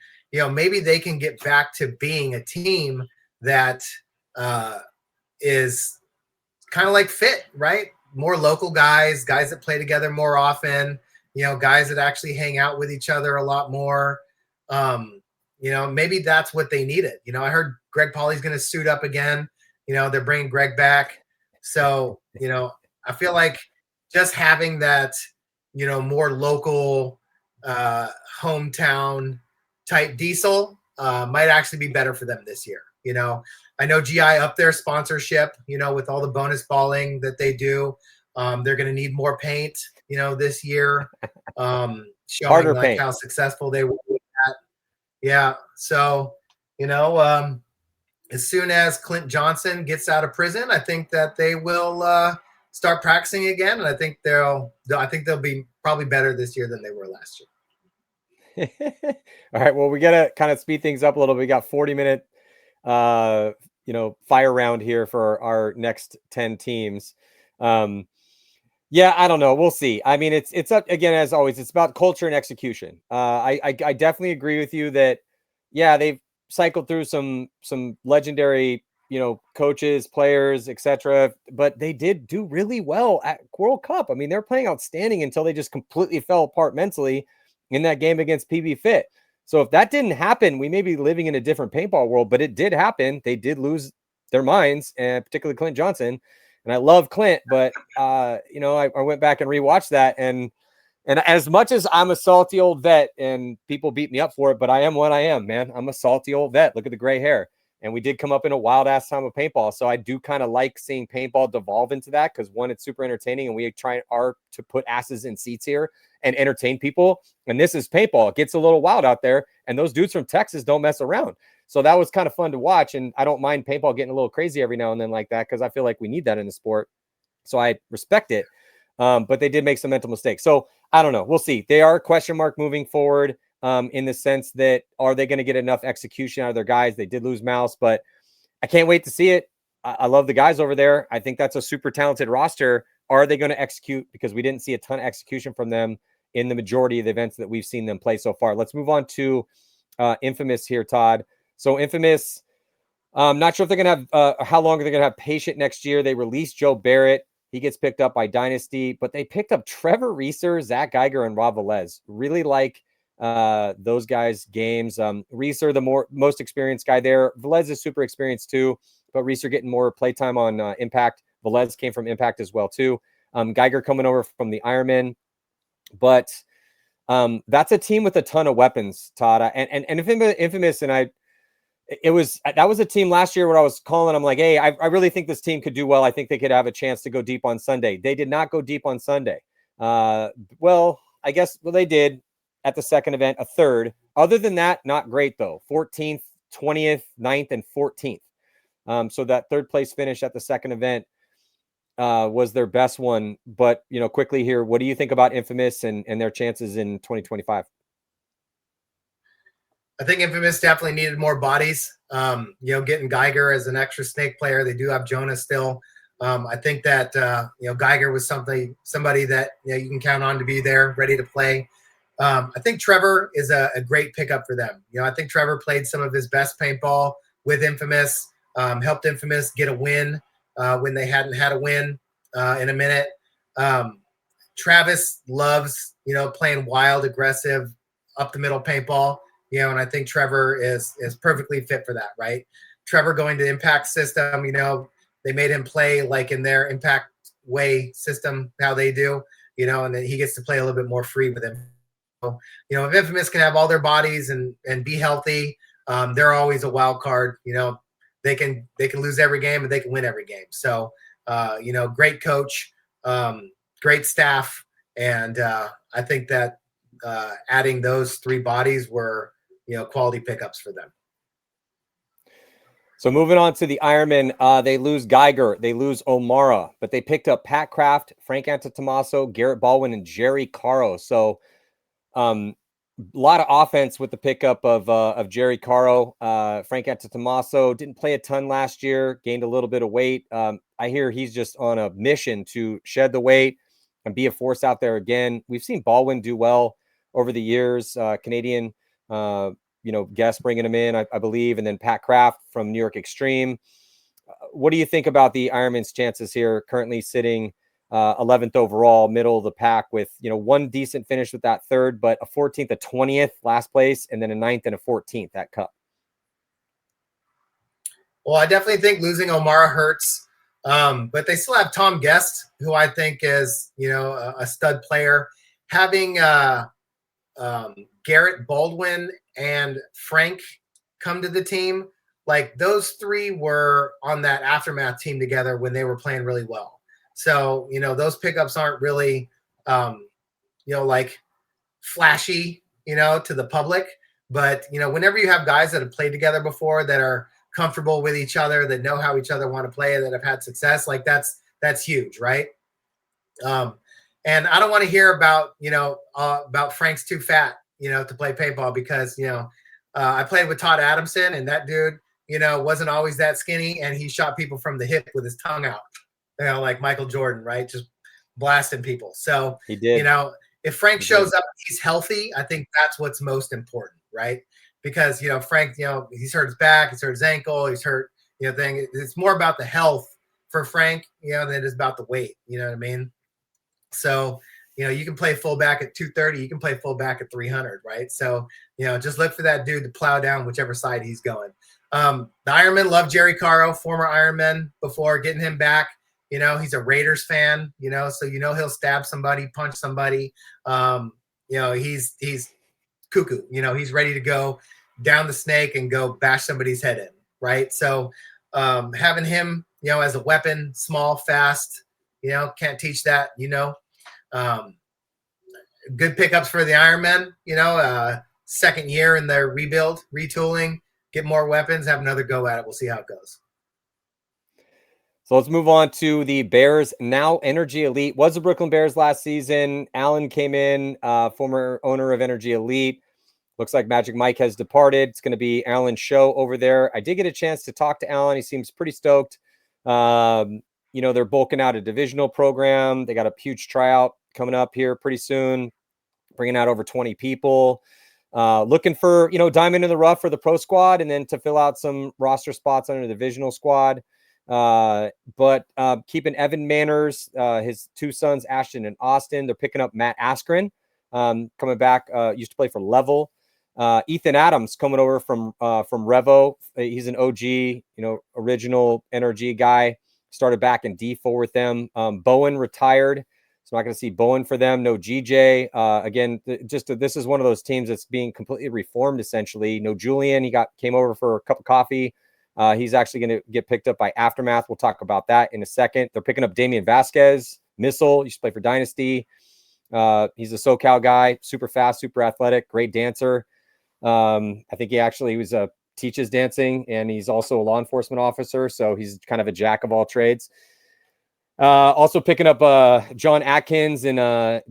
maybe they can get back to being a team that is kind of like fit, right? More local guys that play together more often, guys that actually hang out with each other a lot more. Maybe that's what they needed. I heard Greg Pauly's going to suit up again. They're bringing Greg back. So, I feel like just having that, more local hometown type diesel might actually be better for them this year. I know GI up their sponsorship, with all the bonus balling that they do. They're going to need more paint, this year, showing like paint. How successful they were with that. Yeah. So, as soon as Clint Johnson gets out of prison, I think that they will start practicing again, and I think they'll be probably better this year than they were last year. All right. Well, we got to kind of speed things up a little bit. We got 40-minute, fire round here for our next 10 teams. Yeah, I don't know. We'll see. I mean, it's up again, as always, it's about culture and execution. I definitely agree with you that, yeah, they've cycled through some legendary, coaches, players, etc. But they did do really well at World Cup. I mean, they're playing outstanding until they just completely fell apart mentally in that game against PB Fit. So if that didn't happen, we may be living in a different paintball world, but it did happen. They did lose their minds, and particularly Clint Johnson. And I love Clint, but I went back and rewatched that, and as much as I'm a salty old vet and people beat me up for it, but I am what I am, man. I'm a salty old vet. Look at the gray hair. And we did come up in a wild ass time of paintball. So I do kind of like seeing paintball devolve into that, because one, it's super entertaining, and we are to put asses in seats here and entertain people. And this is paintball. It gets a little wild out there, and those dudes from Texas don't mess around. So that was kind of fun to watch. And I don't mind paintball getting a little crazy every now and then like that, because I feel like we need that in the sport. So I respect it. But they did make some mental mistakes. So I don't know. We'll see. They are a question mark moving forward, in the sense that, are they going to get enough execution out of their guys? They did lose Mouse, but I can't wait to see it. I love the guys over there. I think that's a super talented roster. Are they going to execute? Because we didn't see a ton of execution from them in the majority of the events that we've seen them play so far. Let's move on to Infamous here, Todd. So Infamous, not sure if they're going to have how long they're going to have Patient next year. They released Joe Barrett. He gets picked up by Dynasty, but they picked up Trevor Reeser, Zach Geiger, and Rob Velez. Really like those guys' games. Reeser, the most experienced guy there. Velez is super experienced too, but Reeser getting more playtime on Impact. Velez came from Impact as well too. Geiger coming over from the Ironman. But that's a team with a ton of weapons, Todd. And Infamous, and that was a team last year where I was calling. I'm like, hey, I really think this team could do well. I think they could have a chance to go deep on Sunday. They did not go deep on Sunday. They did. at the second event, a third. Other than that, not great though. 14th, 20th, 9th, and 14th. So that third place finish at the second event was their best one. But, quickly here, what do you think about Infamous and their chances in 2025? I think Infamous definitely needed more bodies. Getting Geiger as an extra snake player. They do have Jonah still. I think that Geiger was somebody that you can count on to be there, ready to play. I think Trevor is a great pickup for them. I think Trevor played some of his best paintball with Infamous, helped Infamous get a win when they hadn't had a win in a minute. Travis loves playing wild, aggressive, up the middle paintball. And I think Trevor is perfectly fit for that, right? Trevor going to Impact system, they made him play like in their Impact way system, how they do, and then he gets to play a little bit more free with him. So, if Infamous can have all their bodies and be healthy, they're always a wild card. They can lose every game and they can win every game. So, great coach, great staff, and I think that adding those three bodies were quality pickups for them. So moving on to the Ironman, they lose Geiger, they lose O'Mara, but they picked up Pat Kraft, Frank Antetomaso, Garrett Baldwin, and Jerry Caro. So a lot of offense with the pickup of Jerry Caro. Frank Antetomaso didn't play a ton last year, gained a little bit of weight. I hear he's just on a mission to shed the weight and be a force out there again. We've seen Baldwin do well over the years, Canadian guest bringing him in, I believe, and then Pat Kraft from New York Extreme. What do you think about the Ironman's chances here, currently sitting 11th overall, middle of the pack with, one decent finish with that third, but a 14th, a 20th last place, and then a 9th and a 14th at Cup? Well, I definitely think losing O'Mara hurts, but they still have Tom Guest, who I think is, a stud player. Having Garrett Baldwin and Frank come to the team, like those three were on that Aftermath team together when they were playing really well. So, those pickups aren't really, like flashy, to the public. But, whenever you have guys that have played together before, that are comfortable with each other, that know how each other want to play, that have had success, like that's huge, right? And I don't want to hear about Frank's too fat, to play paintball, because, I played with Todd Adamson, and that dude, wasn't always that skinny, and he shot people from the hip with his tongue out, like Michael Jordan, right? Just blasting people. So, he did. If Frank shows up, he's healthy, I think that's what's most important, right? Because, Frank, he's hurt his back, he's hurt his ankle, he's hurt, thing. It's more about the health for Frank, than it is about the weight, you know what I mean? So, you can play fullback at 230, you can play fullback at 300, right? So, just look for that dude to plow down whichever side he's going. The Ironman love Jerry Caro, former Ironman before, getting him back. He's a Raiders fan, so he'll stab somebody, punch somebody. He's cuckoo, he's ready to go down the snake and go bash somebody's head in, right? So having him, as a weapon, small, fast, can't teach that, good pickups for the Ironmen, second year in their rebuild, retooling, get more weapons, have another go at it. We'll see how it goes. So let's move on to the Bears. Now Energy Elite was the Brooklyn Bears last season. Allen came in, former owner of Energy Elite. Looks like Magic Mike has departed. It's going to be Allen's show over there. I did get a chance to talk to Allen. He seems pretty stoked. They're bulking out a divisional program. They got a huge tryout coming up here pretty soon, bringing out over 20 people. Looking for, diamond in the rough for the pro squad, and then to fill out some roster spots under the divisional squad. But keeping Evan Manners, his two sons, Ashton and Austin. They're picking up Matt Askren, coming back, used to play for Level. Ethan Adams coming over from Revo. He's an OG, original NRG guy. Started back in D4 with them. Bowen retired, so I'm not going to see Bowen for them. No GJ. Again, this is one of those teams that's being completely reformed, essentially. No Julian. He came over for a cup of coffee. He's actually going to get picked up by Aftermath. We'll talk about that in a second. They're picking up Damian Vasquez, Missile. Used to play for Dynasty. He's a SoCal guy, super fast, super athletic, great dancer. I think he was teaches dancing, and he's also a law enforcement officer, so he's kind of a jack of all trades. Also picking up John Atkins and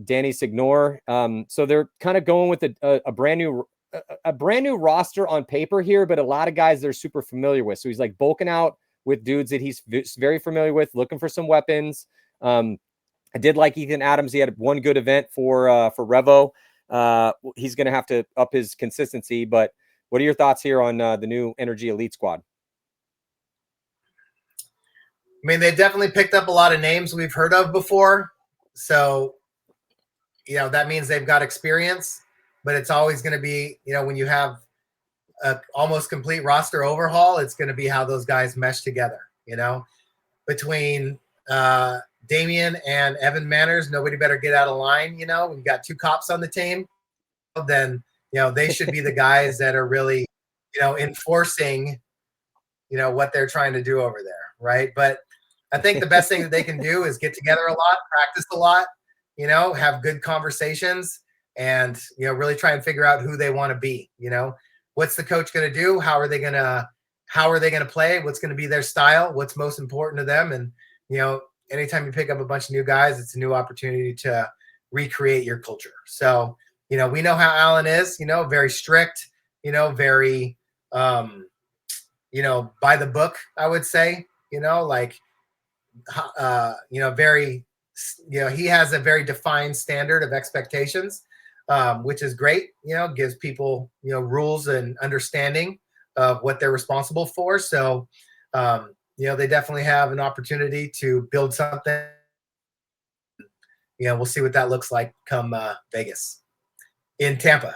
Danny Signor. So they're kind of going with a brand new roster on paper here, but a lot of guys they're super familiar with. So he's like bulking out with dudes that he's very familiar with, looking for some weapons. I did like Ethan Adams. He had one good event for Revo. He's going to have to up his consistency, but what are your thoughts here on the new Energy Elite squad? I mean, they definitely picked up a lot of names we've heard of before. So, that means they've got experience, but it's always going to be, when you have a almost complete roster overhaul, it's going to be how those guys mesh together, between Damian and Evan Manners, nobody better get out of line. We've got two cops on the team, then, they should be the guys that are really, enforcing, what they're trying to do over there. Right. But I think the best thing that they can do is get together a lot, practice a lot, have good conversations and, really try and figure out who they want to be. What's the coach going to do? How are they going to play? What's going to be their style? What's most important to them? And, anytime you pick up a bunch of new guys, it's a new opportunity to recreate your culture. So, we know how Alan is, very strict, very, by the book, I would say, very, he has a very defined standard of expectations, which is great, gives people, rules and understanding of what they're responsible for. So, they definitely have an opportunity to build something. We'll see what that looks like come Vegas in Tampa.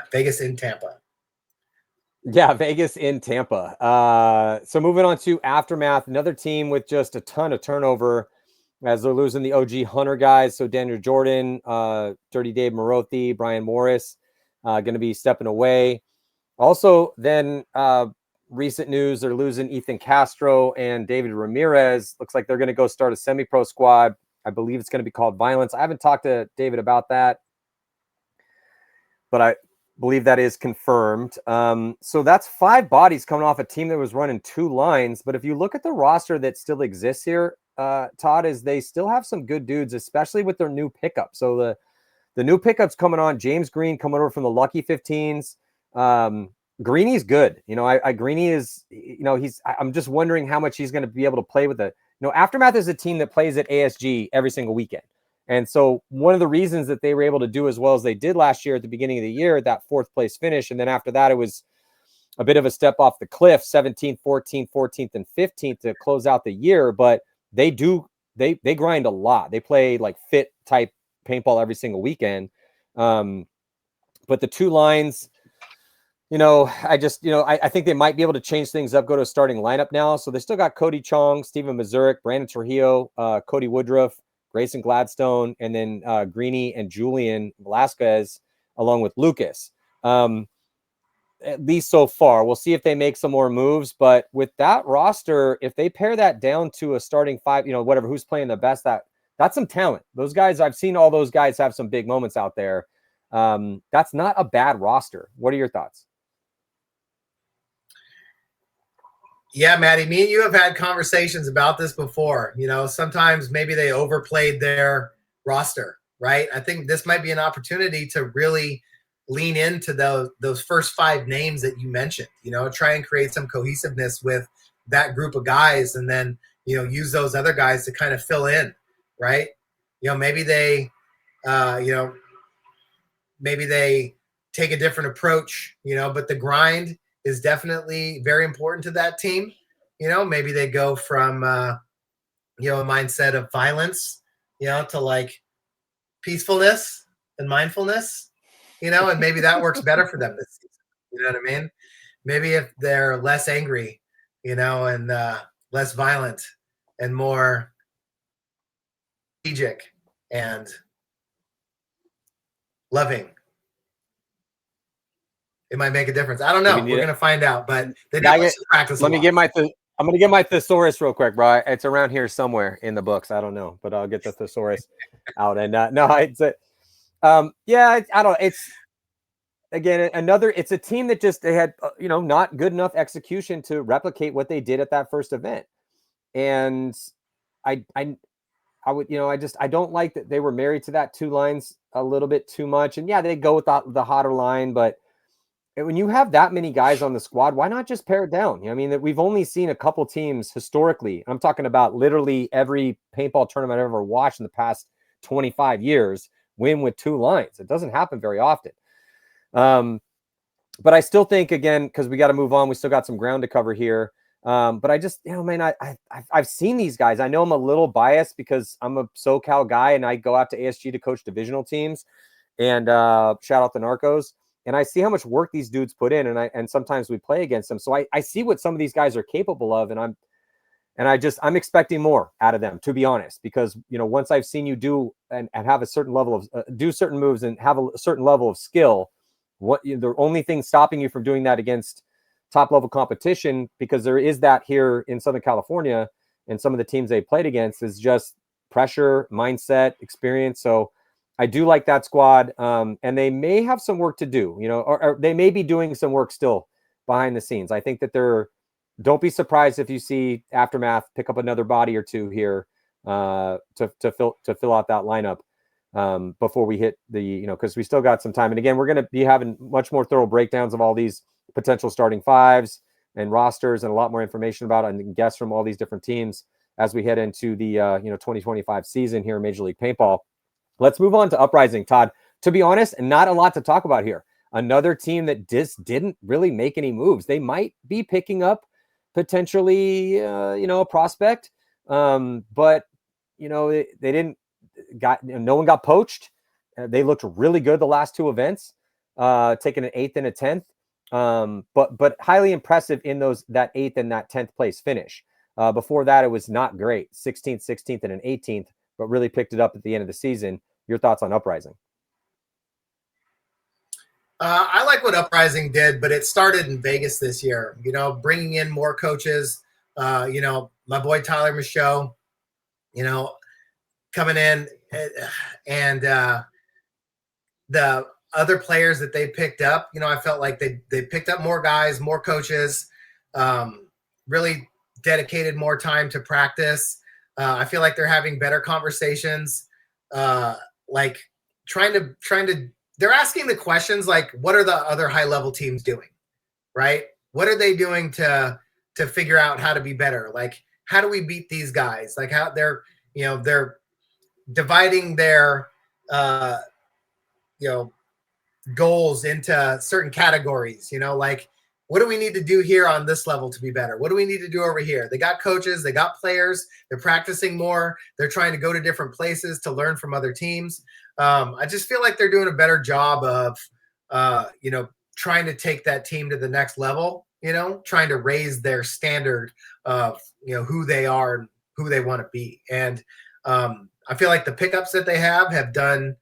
Yeah, Vegas in Tampa. So moving on to Aftermath, another team with just a ton of turnover as they're losing the OG Hunter guys. So Daniel Jordan, Dirty Dave Morothi, Brian Morris going to be stepping away. Also, then recent news, they're losing Ethan Castro and David Ramirez. Looks like they're going to go start a semi-pro squad. I believe it's going to be called Violence. I haven't talked to David about that, but I believe that is confirmed. So that's 5 bodies coming off a team that was running 2 lines. But if you look at the roster that still exists here, Todd, is they still have some good dudes, especially with their new pickup. So the new pickups coming on, James Green coming over from the Lucky 15s. Greeny's good. Greeny is, I'm just wondering how much he's going to be able to play with it. Aftermath is a team that plays at ASG every single weekend. And so one of the reasons that they were able to do as well as they did last year at the beginning of the year, that 4th place finish. And then after that, it was a bit of a step off the cliff, 17th, 14th, 14th, and 15th to close out the year. But they grind a lot. They play like fit type paintball every single weekend. But the 2 lines, I think they might be able to change things up, go to a starting lineup now. So they still got Cody Chong, Steven Mazurek, Brandon Trujillo, Cody Woodruff, Grayson Gladstone, and then Greeny and Julian Velasquez, along with Lucas. At least so far. We'll see if they make some more moves. But with that roster, if they pare that down to a starting 5, whatever, who's playing the best, that's some talent. Those guys, I've seen all those guys have some big moments out there. That's not a bad roster. What are your thoughts? Yeah, Matty, me and you have had conversations about this before. Sometimes maybe they overplayed their roster, right? I think this might be an opportunity to really lean into those first 5 names that you mentioned, try and create some cohesiveness with that group of guys and then, use those other guys to kind of fill in, right? Maybe they, maybe they take a different approach, but the grind is definitely very important to that team. Maybe they go from, a mindset of violence, to like peacefulness and mindfulness, and maybe that works better for them this season. You know what I mean? Maybe if they're less angry, and less violent and more strategic and loving, it might make a difference. I don't know. We're going to find out, but they definitely practice. I'm going to get my thesaurus real quick, bro. It's around here somewhere in the books. I don't know, but I'll get the thesaurus out. And Yeah, I don't. It's again it's a team that just they had not good enough execution to replicate what they did at that first event, and I would I don't like that they were married to that two lines a little bit too much, and yeah, they go with the hotter line, but when you have that many guys on the squad, why not just pare it down? I mean, that we've only seen a couple teams historically. I'm talking about literally every paintball tournament I've ever watched in the past 25 years win with two lines. It doesn't happen very often. But I still think, again, because we got to move on, we still got some ground to cover here. But I just, man, I've seen these guys. I know I'm a little biased because I'm a SoCal guy and I go out to ASG to coach divisional teams. And shout out the Narcos. And I see how much work these dudes put in, and sometimes we play against them. So I see what some of these guys are capable of, and I'm expecting more out of them, to be honest, because once I've seen you do and have a certain level of do certain moves and have a certain level of skill, the only thing stopping you from doing that against top level competition, because there is that here in Southern California and some of the teams they played against, is just pressure, mindset, experience. So I do like that squad, and they may have some work to do, or they may be doing some work still behind the scenes. I think that don't be surprised if you see Aftermath pick up another body or two here to fill out that lineup before we hit the, because we still got some time. And again, we're going to be having much more thorough breakdowns of all these potential starting fives and rosters and a lot more information about it and guests from all these different teams as we head into the 2025 season here in Major League Paintball. Let's move on to Uprising, Todd. To be honest, not a lot to talk about here. Another team that just didn't really make any moves. They might be picking up potentially, a prospect, but they didn't no one got poached. They looked really good the last two events, taking an 8th and a 10th, but highly impressive in that 8th and that 10th place finish. Before that, it was not great. 16th, 16th, and an 18th, but really picked it up at the end of the season. Your thoughts on Uprising? I like what Uprising did, but it started in Vegas this year, bringing in more coaches, my boy Tyler Michaud, coming in, and the other players that they picked up, I felt like they picked up more guys, more coaches, really dedicated more time to practice. I feel like they're having better conversations, like trying to they're asking the questions like, what are the other high level teams doing? Right? What are they doing to figure out how to be better? Like, how do we beat these guys? Like how they're dividing their, goals into certain categories, like, what do we need to do here on this level to be better? What do we need to do over here? They got coaches, they got players, they're practicing more. They're trying to go to different places to learn from other teams. I just feel like they're doing a better job of, trying to take that team to the next level, trying to raise their standard of, who they are and who they want to be. And I feel like the pickups that they have done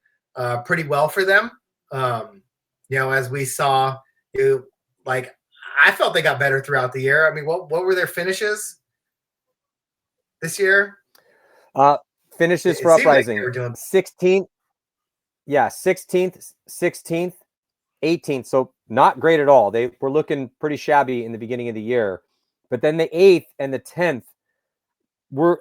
pretty well for them. As we saw, I felt they got better throughout the year. I mean, what were their finishes this year? Finishes for Uprising, like 16th, 16th, 18th. So not great at all. They were looking pretty shabby in the beginning of the year, but then the 8th and the 10th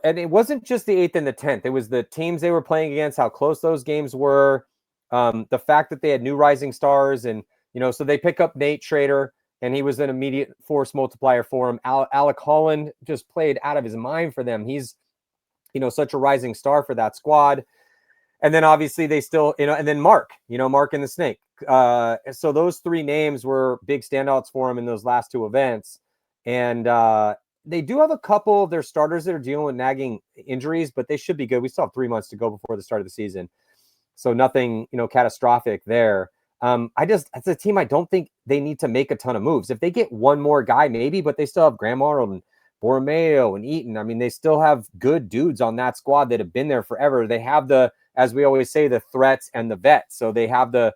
and it wasn't just the 8th and the 10th. It was the teams they were playing against, how close those games were, the fact that they had new rising stars, and so they pick up Nate Schrader, and he was an immediate force multiplier for him. Alec Holland just played out of his mind for them. He's such a rising star for that squad. And then obviously they still, and then Mark and the Snake. So those three names were big standouts for him in those last two events. And they do have a couple of their starters that are dealing with nagging injuries, but they should be good. We still have 3 months to go before the start of the season. So nothing, catastrophic there. It's a team I don't think they need to make a ton of moves. If they get one more guy, maybe, but they still have Graham Arnold and Borromeo and Eaton. I mean, they still have good dudes on that squad that have been there forever. They have as we always say, the threats and the vets. So they have the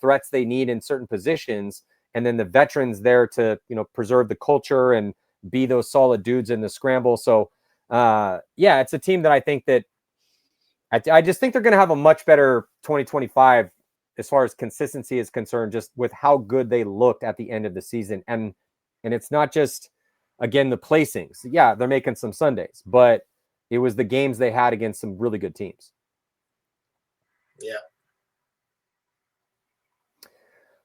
threats they need in certain positions, and then the veterans there to, preserve the culture and be those solid dudes in the scramble. So, it's a team that I think that I just think they're going to have a much better 2025 as far as consistency is concerned, just with how good they looked at the end of the season. And it's not just, again, the placings. Yeah, they're making some Sundays, but it was the games they had against some really good teams. Yeah.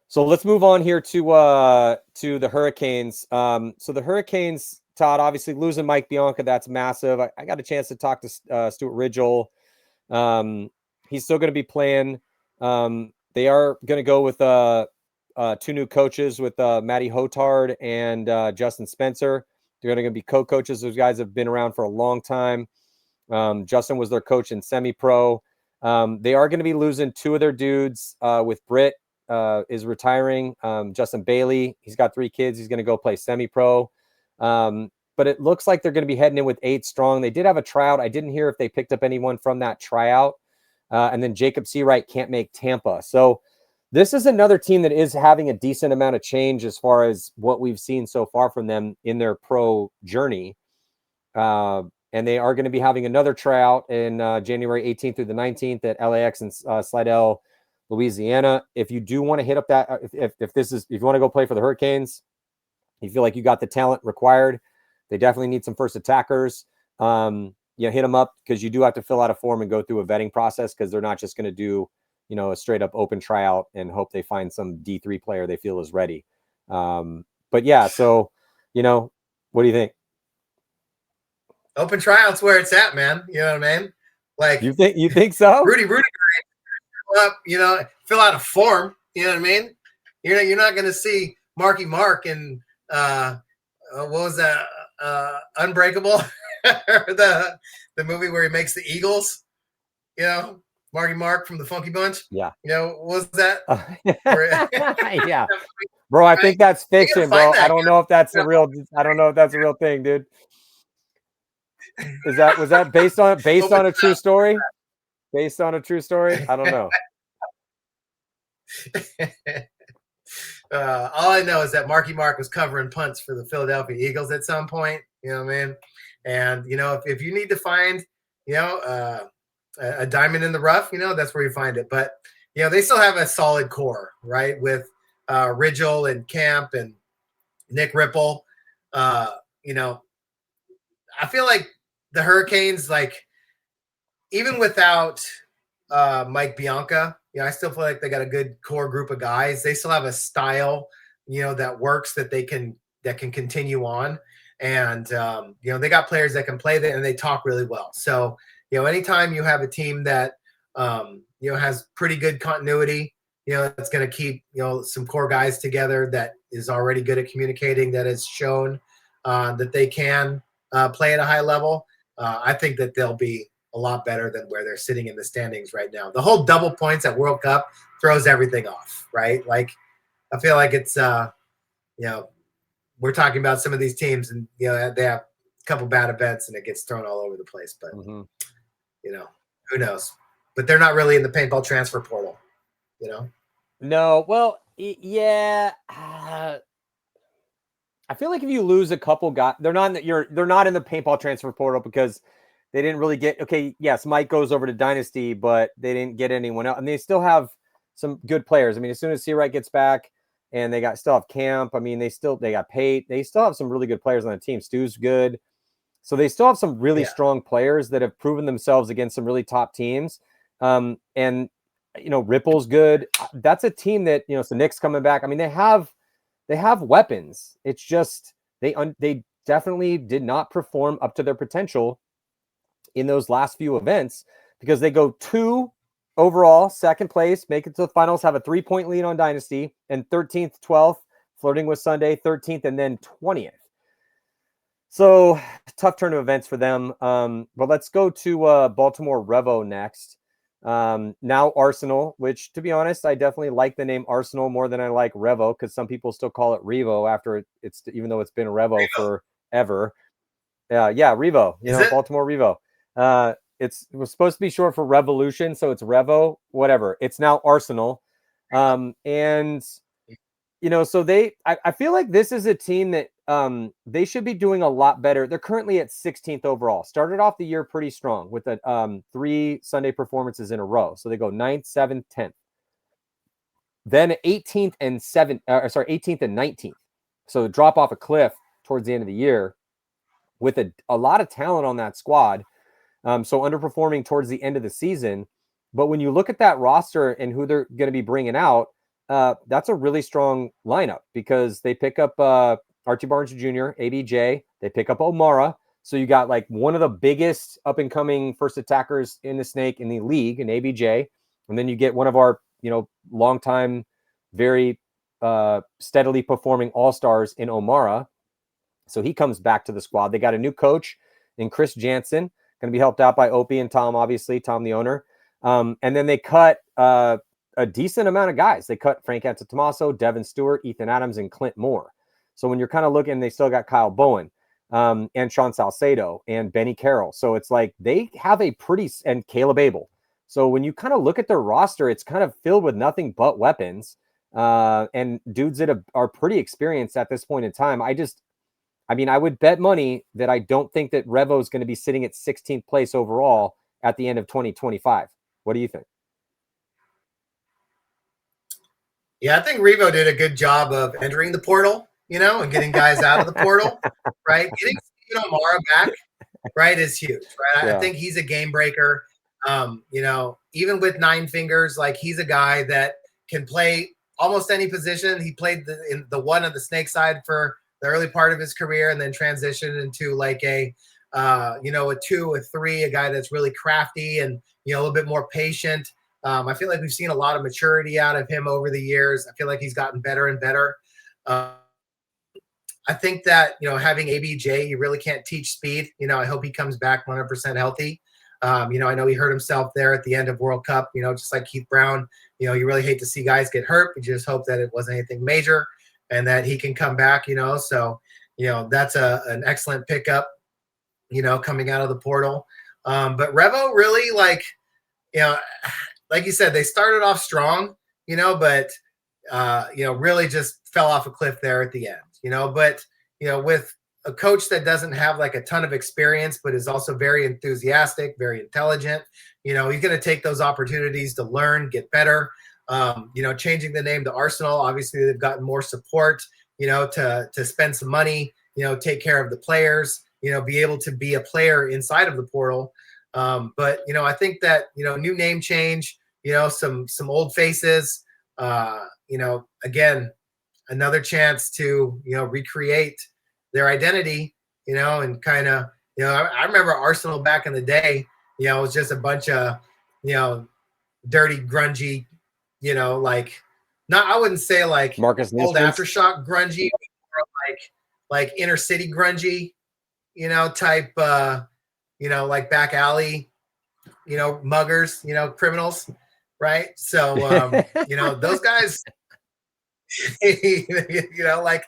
So let's move on here to the Hurricanes. So the Hurricanes, Todd, obviously losing Mike Bianca, that's massive. I got a chance to talk to Stuart Ridgel. He's still going to be playing. They are going to go with 2 new coaches with Matty Hotard and Justin Spencer. They're going to be co-coaches. Those guys have been around for a long time. Justin was their coach in semi-pro. They are going to be losing 2 of their dudes with Britt is retiring. Justin Bailey, he's got 3 kids. He's going to go play semi-pro. But it looks like they're going to be heading in with 8 strong. They did have a tryout. I didn't hear if they picked up anyone from that tryout. And then Jacob Seawright can't make Tampa. So this is another team that is having a decent amount of change as far as what we've seen so far from them in their pro journey. And they are going to be having another tryout in January 18th through the 19th at LAX in Slidell, Louisiana. If you do want to hit up that, if you want to go play for the Hurricanes, you feel like you got the talent required, they definitely need some first attackers. Hit them up, because you do have to fill out a form and go through a vetting process, because they're not just going to do, a straight up open tryout and hope they find some D3 player they feel is ready. But yeah, so, what do you think? Open tryouts where it's at, man. You know what I mean? Like, you think so? Rudy, up, fill out a form. You know what I mean? You're not going to see Marky Mark and what was that? Unbreakable, the movie where he makes the Eagles. Marky Mark from the Funky Bunch. Yeah. What was that? Yeah. Bro, I think that's fiction, bro. I don't know if that's a real thing, dude. Was that based on a true story? Based on a true story? I don't know. All I know is that Marky Mark was covering punts for the Philadelphia Eagles at some point. You know what I mean? And if you need to find a diamond in the rough, that's where you find it. But they still have a solid core, right? With Ridgel and Camp and Nick Ripple. I feel like the Hurricanes, like, even without Mike Bianca, I still feel like they got a good core group of guys. They still have a style, that works, that can continue on. And, they got players that can play that, and they talk really well. So, anytime you have a team that, has pretty good continuity, it's going to keep, some core guys together, that is already good at communicating, that has shown that they can play at a high level. I think that they'll be a lot better than where they're sitting in the standings right now. The whole double points at World Cup throws everything off, right? Like, I feel like it's, we're talking about some of these teams, and, they have a couple bad events and it gets thrown all over the place. But, who knows? But they're not really in the paintball transfer portal, No, well, yeah. I feel like if you lose a couple guys, they're not in the paintball transfer portal, because they didn't really get, okay, yes, Mike goes over to Dynasty, but they didn't get anyone else. And they still have some good players. I mean, as soon as Seawright gets back, and they still have Camp, I mean, they got Pate. They still have some really good players on the team. Stu's good. So they still have some really strong players that have proven themselves against some really top teams. And, Ripple's good. That's a team that, so Nick's coming back. I mean, they have weapons. It's just, they definitely did not perform up to their potential in those last few events, because they go 2 overall, second place, make it to the finals, have a 3-point lead on Dynasty, and 13th, 12th, flirting with Sunday, 13th, and then 20th. So tough turn of events for them. But let's go to Baltimore Revo next. Now Arsenal, which, to be honest, I definitely like the name Arsenal more than I like Revo, because some people still call it Revo after it's even though it's been Revo forever. Yeah, Revo. Baltimore Revo. It was supposed to be short for Revolution, so it's Revo, whatever. It's now Arsenal. So I feel like this is a team that they should be doing a lot better. They're currently at 16th overall. Started off the year pretty strong with 3 Sunday performances in a row. So they go 9th, 7th, 10th. Then 18th and 18th and 19th. So drop off a cliff towards the end of the year with a lot of talent on that squad. So underperforming towards the end of the season. But when you look at that roster and who they're going to be bringing out, that's a really strong lineup because they pick up Archie Barnes Jr., ABJ. They pick up O'Mara. So you got like one of the biggest up-and-coming first attackers in the Snake in the league, in ABJ. And then you get one of our, longtime, very steadily performing all-stars in O'Mara. So he comes back to the squad. They got a new coach in Chris Jansen, going to be helped out by Opie and Tom, obviously, Tom the owner. And then they cut a decent amount of guys. They cut Frank Antetomaso, Devin Stewart, Ethan Adams, and Clint Moore. So when you're kind of looking, they still got Kyle Bowen and Sean Salcedo and Benny Carroll. So it's like they have and Caleb Abel. So when you kind of look at their roster, it's kind of filled with nothing but weapons and dudes that are pretty experienced at this point in time. I would bet money that I don't think that Revo is going to be sitting at 16th place overall at the end of 2025. What do you think? Yeah, I think Revo did a good job of entering the portal, and getting guys out of the portal, right? Getting O'Mara back, right, is huge, right? Yeah. I think he's a game breaker. Even with 9 fingers, like he's a guy that can play almost any position. He played in the one on the Snake side for the early part of his career and then transitioned into like a 2, a 3, a guy that's really crafty and, a little bit more patient. I feel like we've seen a lot of maturity out of him over the years. I feel like he's gotten better and better. I think that, having ABJ, you really can't teach speed. I hope he comes back 100% healthy. I know he hurt himself there at the end of World Cup, just like Keith Brown. You really hate to see guys get hurt. You just hope that it wasn't anything major and that he can come back, So, that's an excellent pickup, coming out of the portal. But Revo really, like you said, they started off strong, but, really just fell off a cliff there at the end, But, with a coach that doesn't have like a ton of experience, but is also very enthusiastic, very intelligent, he's going to take those opportunities to learn, get better. Changing the name to Arsenal, obviously they've gotten more support, to spend some money, take care of the players, be able to be a player inside of the portal. But, I think that, new name change, some old faces, again, another chance to, recreate their identity, and kind of, I remember Arsenal back in the day, it was just a bunch of, dirty, grungy, I wouldn't say like Marcus old Nistrans. Aftershock grungy, or like inner city grungy, type, like back alley, muggers, criminals, right? So, those guys, like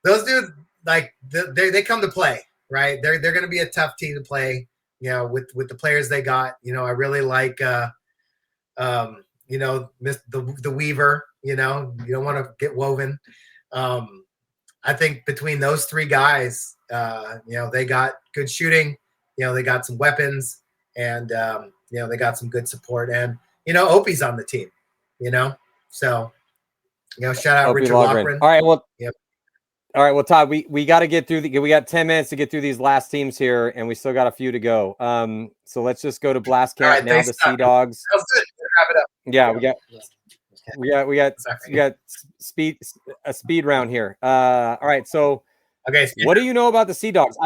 those dudes, like they come to play, right? They're going to be a tough team to play, with the players they got. I really like, the Weaver. You don't want to get woven. I think between those 3 guys, they got good shooting. They got some weapons, and they got some good support. And Opie's on the team. So shout out Opie Richard Logren. Lochran. All right, well. Yep. All right, well, Todd, we got to get through we got 10 minutes to get through these last teams here, and we still got a few to go. So let's just go to Blast Camp Right, now. The Sea Dogs. That was good. Wrap it up. Yeah, we got a speed round here. All right, so okay. What do you know about the Sea Dogs?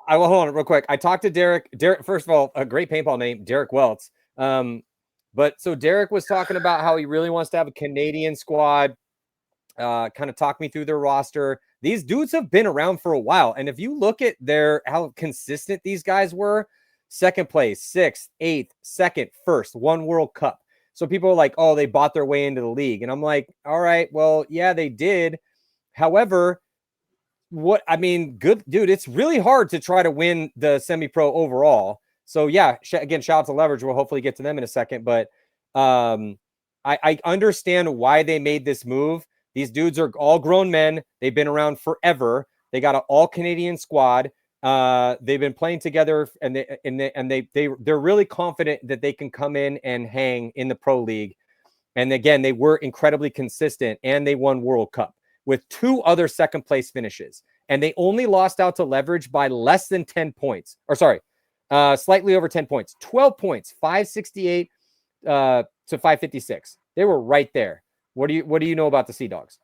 I will hold on real quick. I talked to Derek. Derek, first of all, a great paintball name, Derek Welts. But so Derek was talking about how he really wants to have a Canadian squad. Kind of talk me through their roster. These dudes have been around for a while. And if you look at how consistent these guys were, 2nd place, 6th, 8th, 2nd, 1st, 1 World Cup. So people are like, oh, they bought their way into the league. And I'm like, all right, well, yeah, they did. However, good dude, it's really hard to try to win the semi-pro overall. So yeah, again, shout out to Leverage. We'll hopefully get to them in a second. But I understand why they made this move. These dudes are all grown men. They've been around forever. They got an all-Canadian squad. They've been playing together, and they're really confident that they can come in and hang in the pro league. And again, they were incredibly consistent, and they won World Cup with 2 other second place finishes. And they only lost out to Leverage by less than 10 points, or sorry, slightly over 10 points, 12 points, 568 to 556. They were right there. What do you know about the Sea Dogs?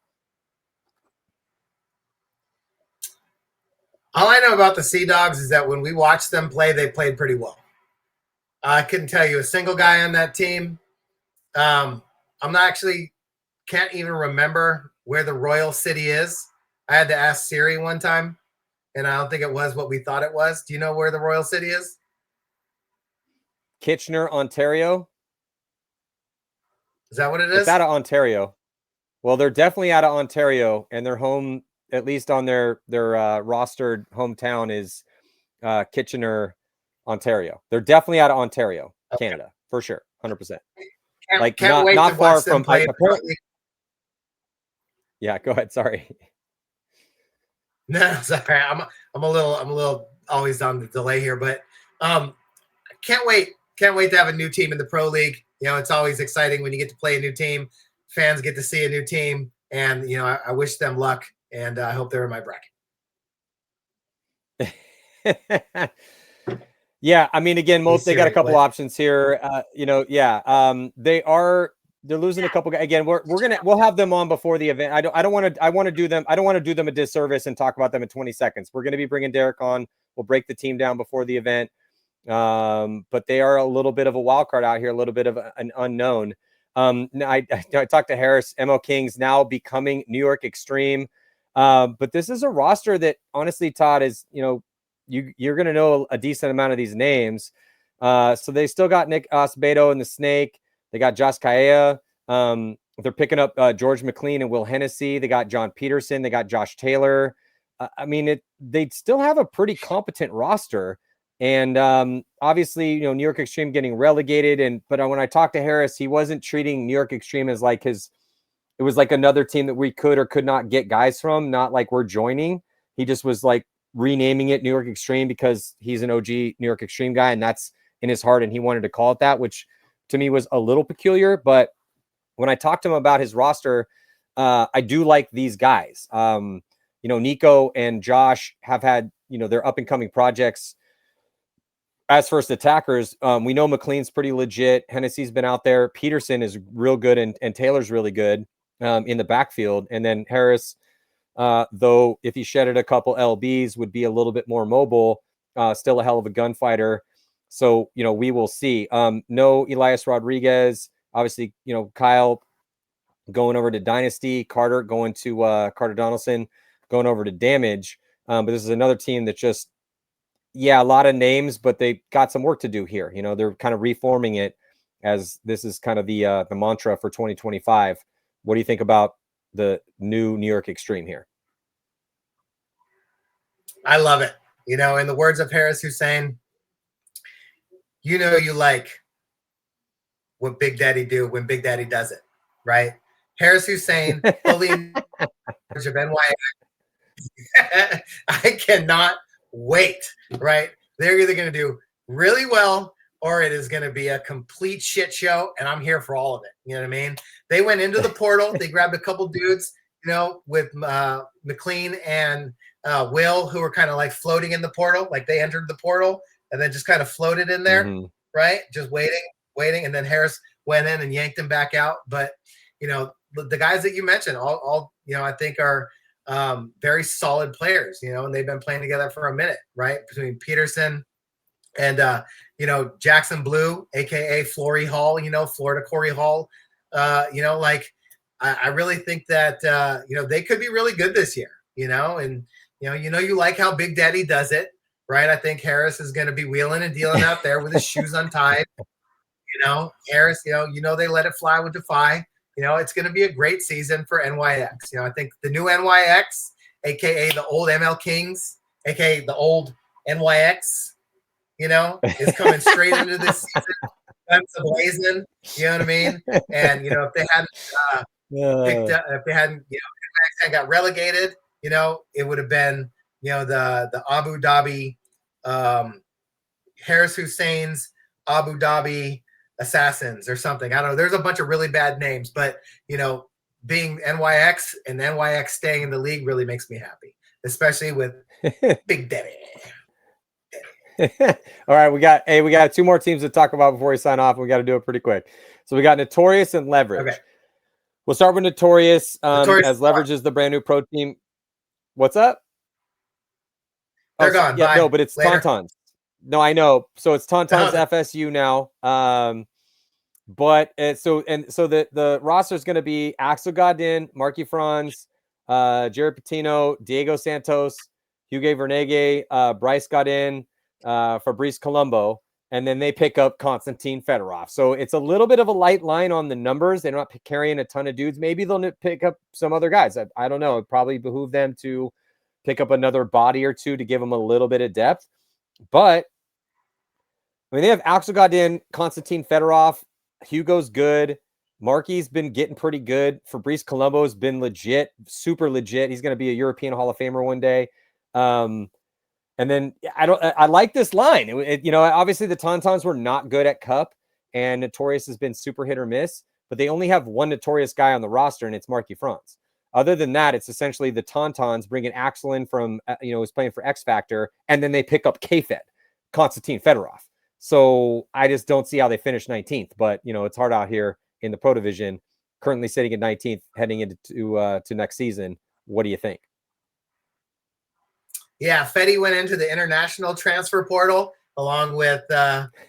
All I know about the Sea Dogs is that when we watched them play, they played pretty well. I couldn't tell you a single guy on that team. I'm not actually can't even remember where the Royal City is. I had to ask Siri one time, and I don't think it was what we thought it was. Do you know where the Royal City is? Kitchener, Ontario. Is that what it is? It's out of Ontario. Well, they're definitely out of Ontario, and their home, at least on their rostered hometown, is Kitchener, Ontario. They're definitely out of Ontario, Canada, for sure, 100%. Can't wait not to far watch them from. play. Yeah, go ahead. Sorry. No, sorry. I'm a little always on the delay here, but can't wait to have a new team in the pro league. You know, it's always exciting when you get to play a new team. Fans get to see a new team, and you know, I wish them luck, and I hope they're in my bracket. Yeah, I mean, again, they got a couple options here. They're losing a couple guys. Again, we'll have them on before the event. I don't want to do them a disservice and talk about them in 20 seconds. We're going to be bringing Derek on. We'll break the team down before the event. But they are a little bit of a wild card out here, a little bit of an unknown. I talked to Harris. MO Kings now becoming New York Extreme. But this is a roster that honestly, Todd, is, you know, you're going to know a decent amount of these names. So they still got Nick Acevedo and the Snake. They got Josh Kaea. They're picking up George McLean and Will Hennessy. They got John Peterson. They got Josh Taylor. I mean, they still have a pretty competent roster. And obviously, you know, New York Extreme getting relegated. But when I talked to Harris, he wasn't treating New York Extreme as like it was like another team that we could or could not get guys from, not like we're joining. He just was like renaming it New York Extreme because he's an OG New York Extreme guy, and that's in his heart, and he wanted to call it that, which to me was a little peculiar. But when I talked to him about his roster, I do like these guys. You know, Nico and Josh have had, you know, their up and coming projects as first attackers. We know McLean's pretty legit. Hennessy's been out there. Peterson is real good, and Taylor's really good in the backfield. And then Harris, though, if he shedded a couple LBs, would be a little bit more mobile, still a hell of a gunfighter. So, you know, we will see. No Elias Rodriguez, obviously, you know, Kyle going over to Dynasty, Carter going to Carter Donaldson going over to Damage. But this is another team that just, yeah, a lot of names, but they got some work to do here. You know, they're kind of reforming it, as this is kind of the mantra for 2025. What do you think about the new New York Extreme here? I love it. You know, in the words of Harris Hussein, you know, you like what Big Daddy do when Big Daddy does it, right? Harris Hussein, fully in charge of NYX. I cannot wait, right? They're either going to do really well or it is going to be a complete shit show, and I'm here for all of it. You know what I mean? They went into the portal. They grabbed a couple dudes, you know, with McLean and Will, who were kind of like floating in the portal, like they entered the portal and then just kind of floated in there, right? Just waiting. And then Harris went in and yanked him back out. But, you know, the guys that you mentioned, all you know, I think are very solid players, you know, and they've been playing together for a minute, right? Between Peterson and, you know, Jackson Blue, a.k.a. Flory Hall, you know, Florida Corey Hall, you know, like I really think that, you know, they could be really good this year, you know, and, you know, you like how Big Daddy does it, right? I think Harris is going to be wheeling and dealing out there with his shoes untied. You know, Harris, you know, they let it fly with Defy. You know, it's going to be a great season for NYX. You know, I think the new NYX, a.k.a. the old ML Kings, a.k.a. the old NYX, you know, is coming straight into this season. Guns blazing, you know what I mean? And, you know, if they hadn't picked up, if they hadn't, you know, got relegated, you know, it would have been the Abu Dhabi Harris Hussein's Abu Dhabi Assassins or something. I don't know. There's a bunch of really bad names, but being NYX and NYX staying in the league really makes me happy, especially with Big Daddy. All right, we got two more teams to talk about before we sign off. We got to do it pretty quick. So we got Notorious and Leverage. Okay. We'll start with Notorious, as Leverage is the brand new pro team. What's up? They're gone. Yeah, Bye. no, but it's Later. Tauntauns. No, I know. So it's Tauntauns FSU now. But the roster is going to be Axel Godin, Marky Franz, Jared Patino, Diego Santos, Hugo Vernege, Bryce Godin, Fabrice Colombo, and then they pick up Konstantin Fedorov. So it's a little bit of a light line on the numbers. They're not carrying a ton of dudes. Maybe they'll pick up some other guys. I don't know. It probably behoove them to pick up another body or two to give them a little bit of depth. But I mean, they have Axel Godin, Konstantin Fedorov. Hugo's good. Marky's been getting pretty good. Fabrice Colombo's been legit, super legit. He's going to be a European Hall of Famer one day. And then I like this line. Obviously the Tauntauns were not good at Cup, and Notorious has been super hit or miss, but they only have one Notorious guy on the roster, and it's Marky Franz. Other than that, it's essentially the Tauntauns bringing Axel in from, who's playing for XFactor, and then they pick up K-Fed, Konstantin Fedorov. So I just don't see how they finish 19th, but it's hard out here in the Pro Division, currently sitting at 19th, heading into to next season. What do you think? Yeah, Fetty went into the international transfer portal along with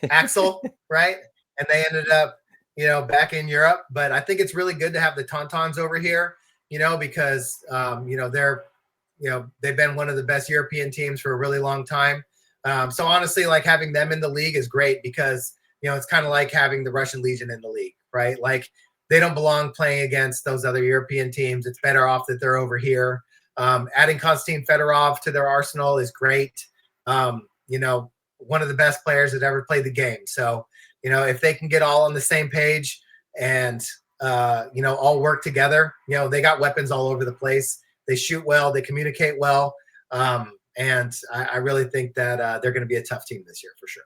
Axel, right? And they ended up, back in Europe. But I think it's really good to have the Tauntauns over here, because they've been one of the best European teams for a really long time. So honestly, like having them in the league is great because, it's kind of like having the Russian Legion in the league, right? Like they don't belong playing against those other European teams. It's better off that they're over here. Adding Konstantin Fedorov to their arsenal is great. One of the best players that ever played the game. So, if they can get all on the same page and, all work together, they got weapons all over the place. They shoot well, they communicate well. And I really think that they're going to be a tough team this year for sure.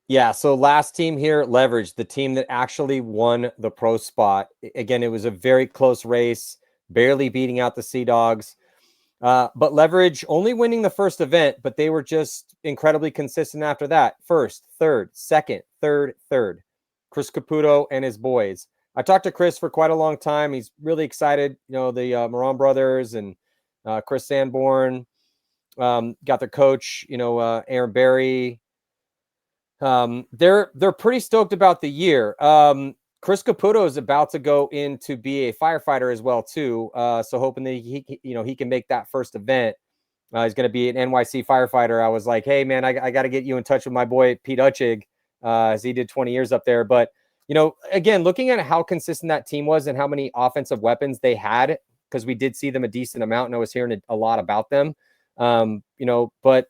Yeah, so last team here, Leverage, the team that actually won the pro spot. Again, it was a very close race, barely beating out the Sea Dogs. But Leverage only winning the first event, but they were just incredibly consistent after that. First, third, second, third. Chris Caputo and his boys. I talked to Chris for quite a long time. He's really excited. The Moran brothers and Chris Sanborn got their coach, Aaron Berry. They're pretty stoked about the year. Chris Caputo is about to go in to be a firefighter as well too. So hoping that he can make that first event. He's going to be an NYC firefighter. I was like, hey man, I got to get you in touch with my boy Pete Utchig, as he did 20 years up there. But again, looking at how consistent that team was and how many offensive weapons they had, because we did see them a decent amount, and I was hearing a lot about them. But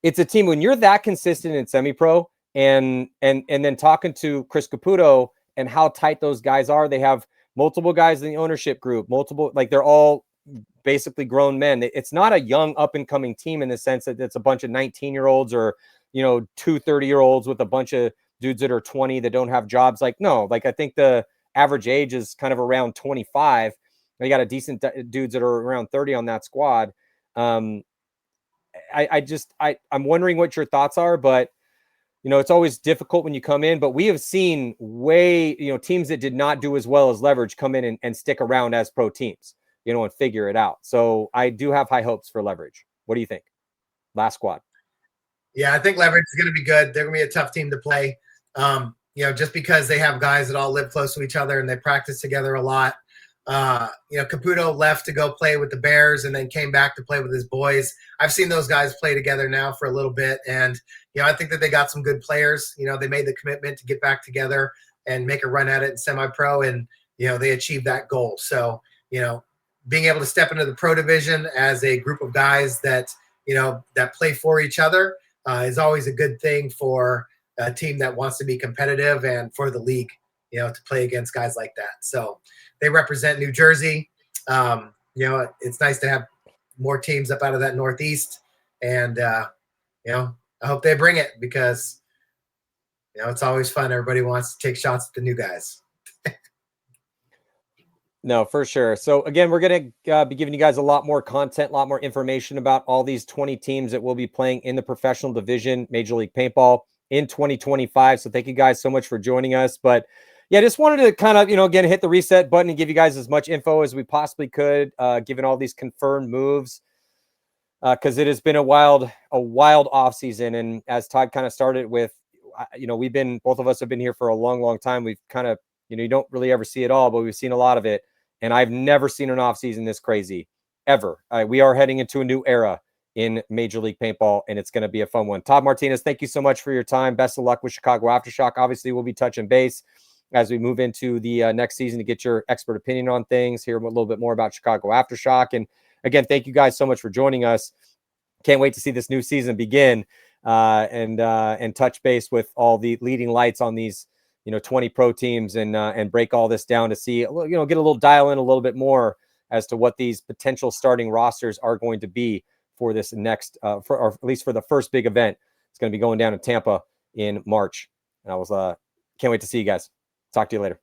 it's a team when you're that consistent in semi-pro, and then talking to Chris Caputo and how tight those guys are. They have multiple guys in the ownership group, they're all basically grown men. It's not a young up and coming team in the sense that it's a bunch of 19-year-olds or, 2 30-year-olds with a bunch of dudes that are 20 that don't have jobs. I think the average age is kind of around 25. They got a decent dudes that are around 30 on that squad. I'm wondering what your thoughts are, but it's always difficult when you come in, but we have seen teams that did not do as well as Leverage come in and stick around as pro teams, and figure it out. So I do have high hopes for Leverage. What do you think? Last squad. Yeah, I think Leverage is going to be good. They're going to be a tough team to play. Just because they have guys that all live close to each other and they practice together a lot. Caputo left to go play with the Bears and then came back to play with his boys. I've seen those guys play together now for a little bit. And, I think that they got some good players. They made the commitment to get back together and make a run at it in semi-pro. And, they achieved that goal. So, being able to step into the pro division as a group of guys that, that play for each other is always a good thing for a team that wants to be competitive and for the league, to play against guys like that. So they represent New Jersey. it's nice to have more teams up out of that Northeast, and I hope they bring it because it's always fun. Everybody wants to take shots at the new guys. No, for sure. So again, we're going to be giving you guys a lot more content, a lot more information about all these 20 teams that will be playing in the professional division, Major League Paintball in 2025. So thank you guys so much for joining us. But yeah, just wanted to kind of, again, hit the reset button and give you guys as much info as we possibly could, given all these confirmed moves, because it has been a wild off season. And as Todd kind of started with, both of us have been here for a long, long time. We've kind of, you don't really ever see it all, but we've seen a lot of it. And I've never seen an offseason this crazy, ever. We are heading into a new era in Major League Paintball, and it's going to be a fun one. Todd Martinez, thank you so much for your time. Best of luck with Chicago Aftershock. Obviously, we'll be touching base as we move into the next season to get your expert opinion on things, hear a little bit more about Chicago Aftershock. And again, thank you guys so much for joining us. Can't wait to see this new season begin and touch base with all the leading lights on these 20 pro teams and break all this down to see, get a little dial in a little bit more as to what these potential starting rosters are going to be for this next, or at least for the first big event. It's going to be going down in Tampa in March. And I can't wait to see you guys. Talk to you later.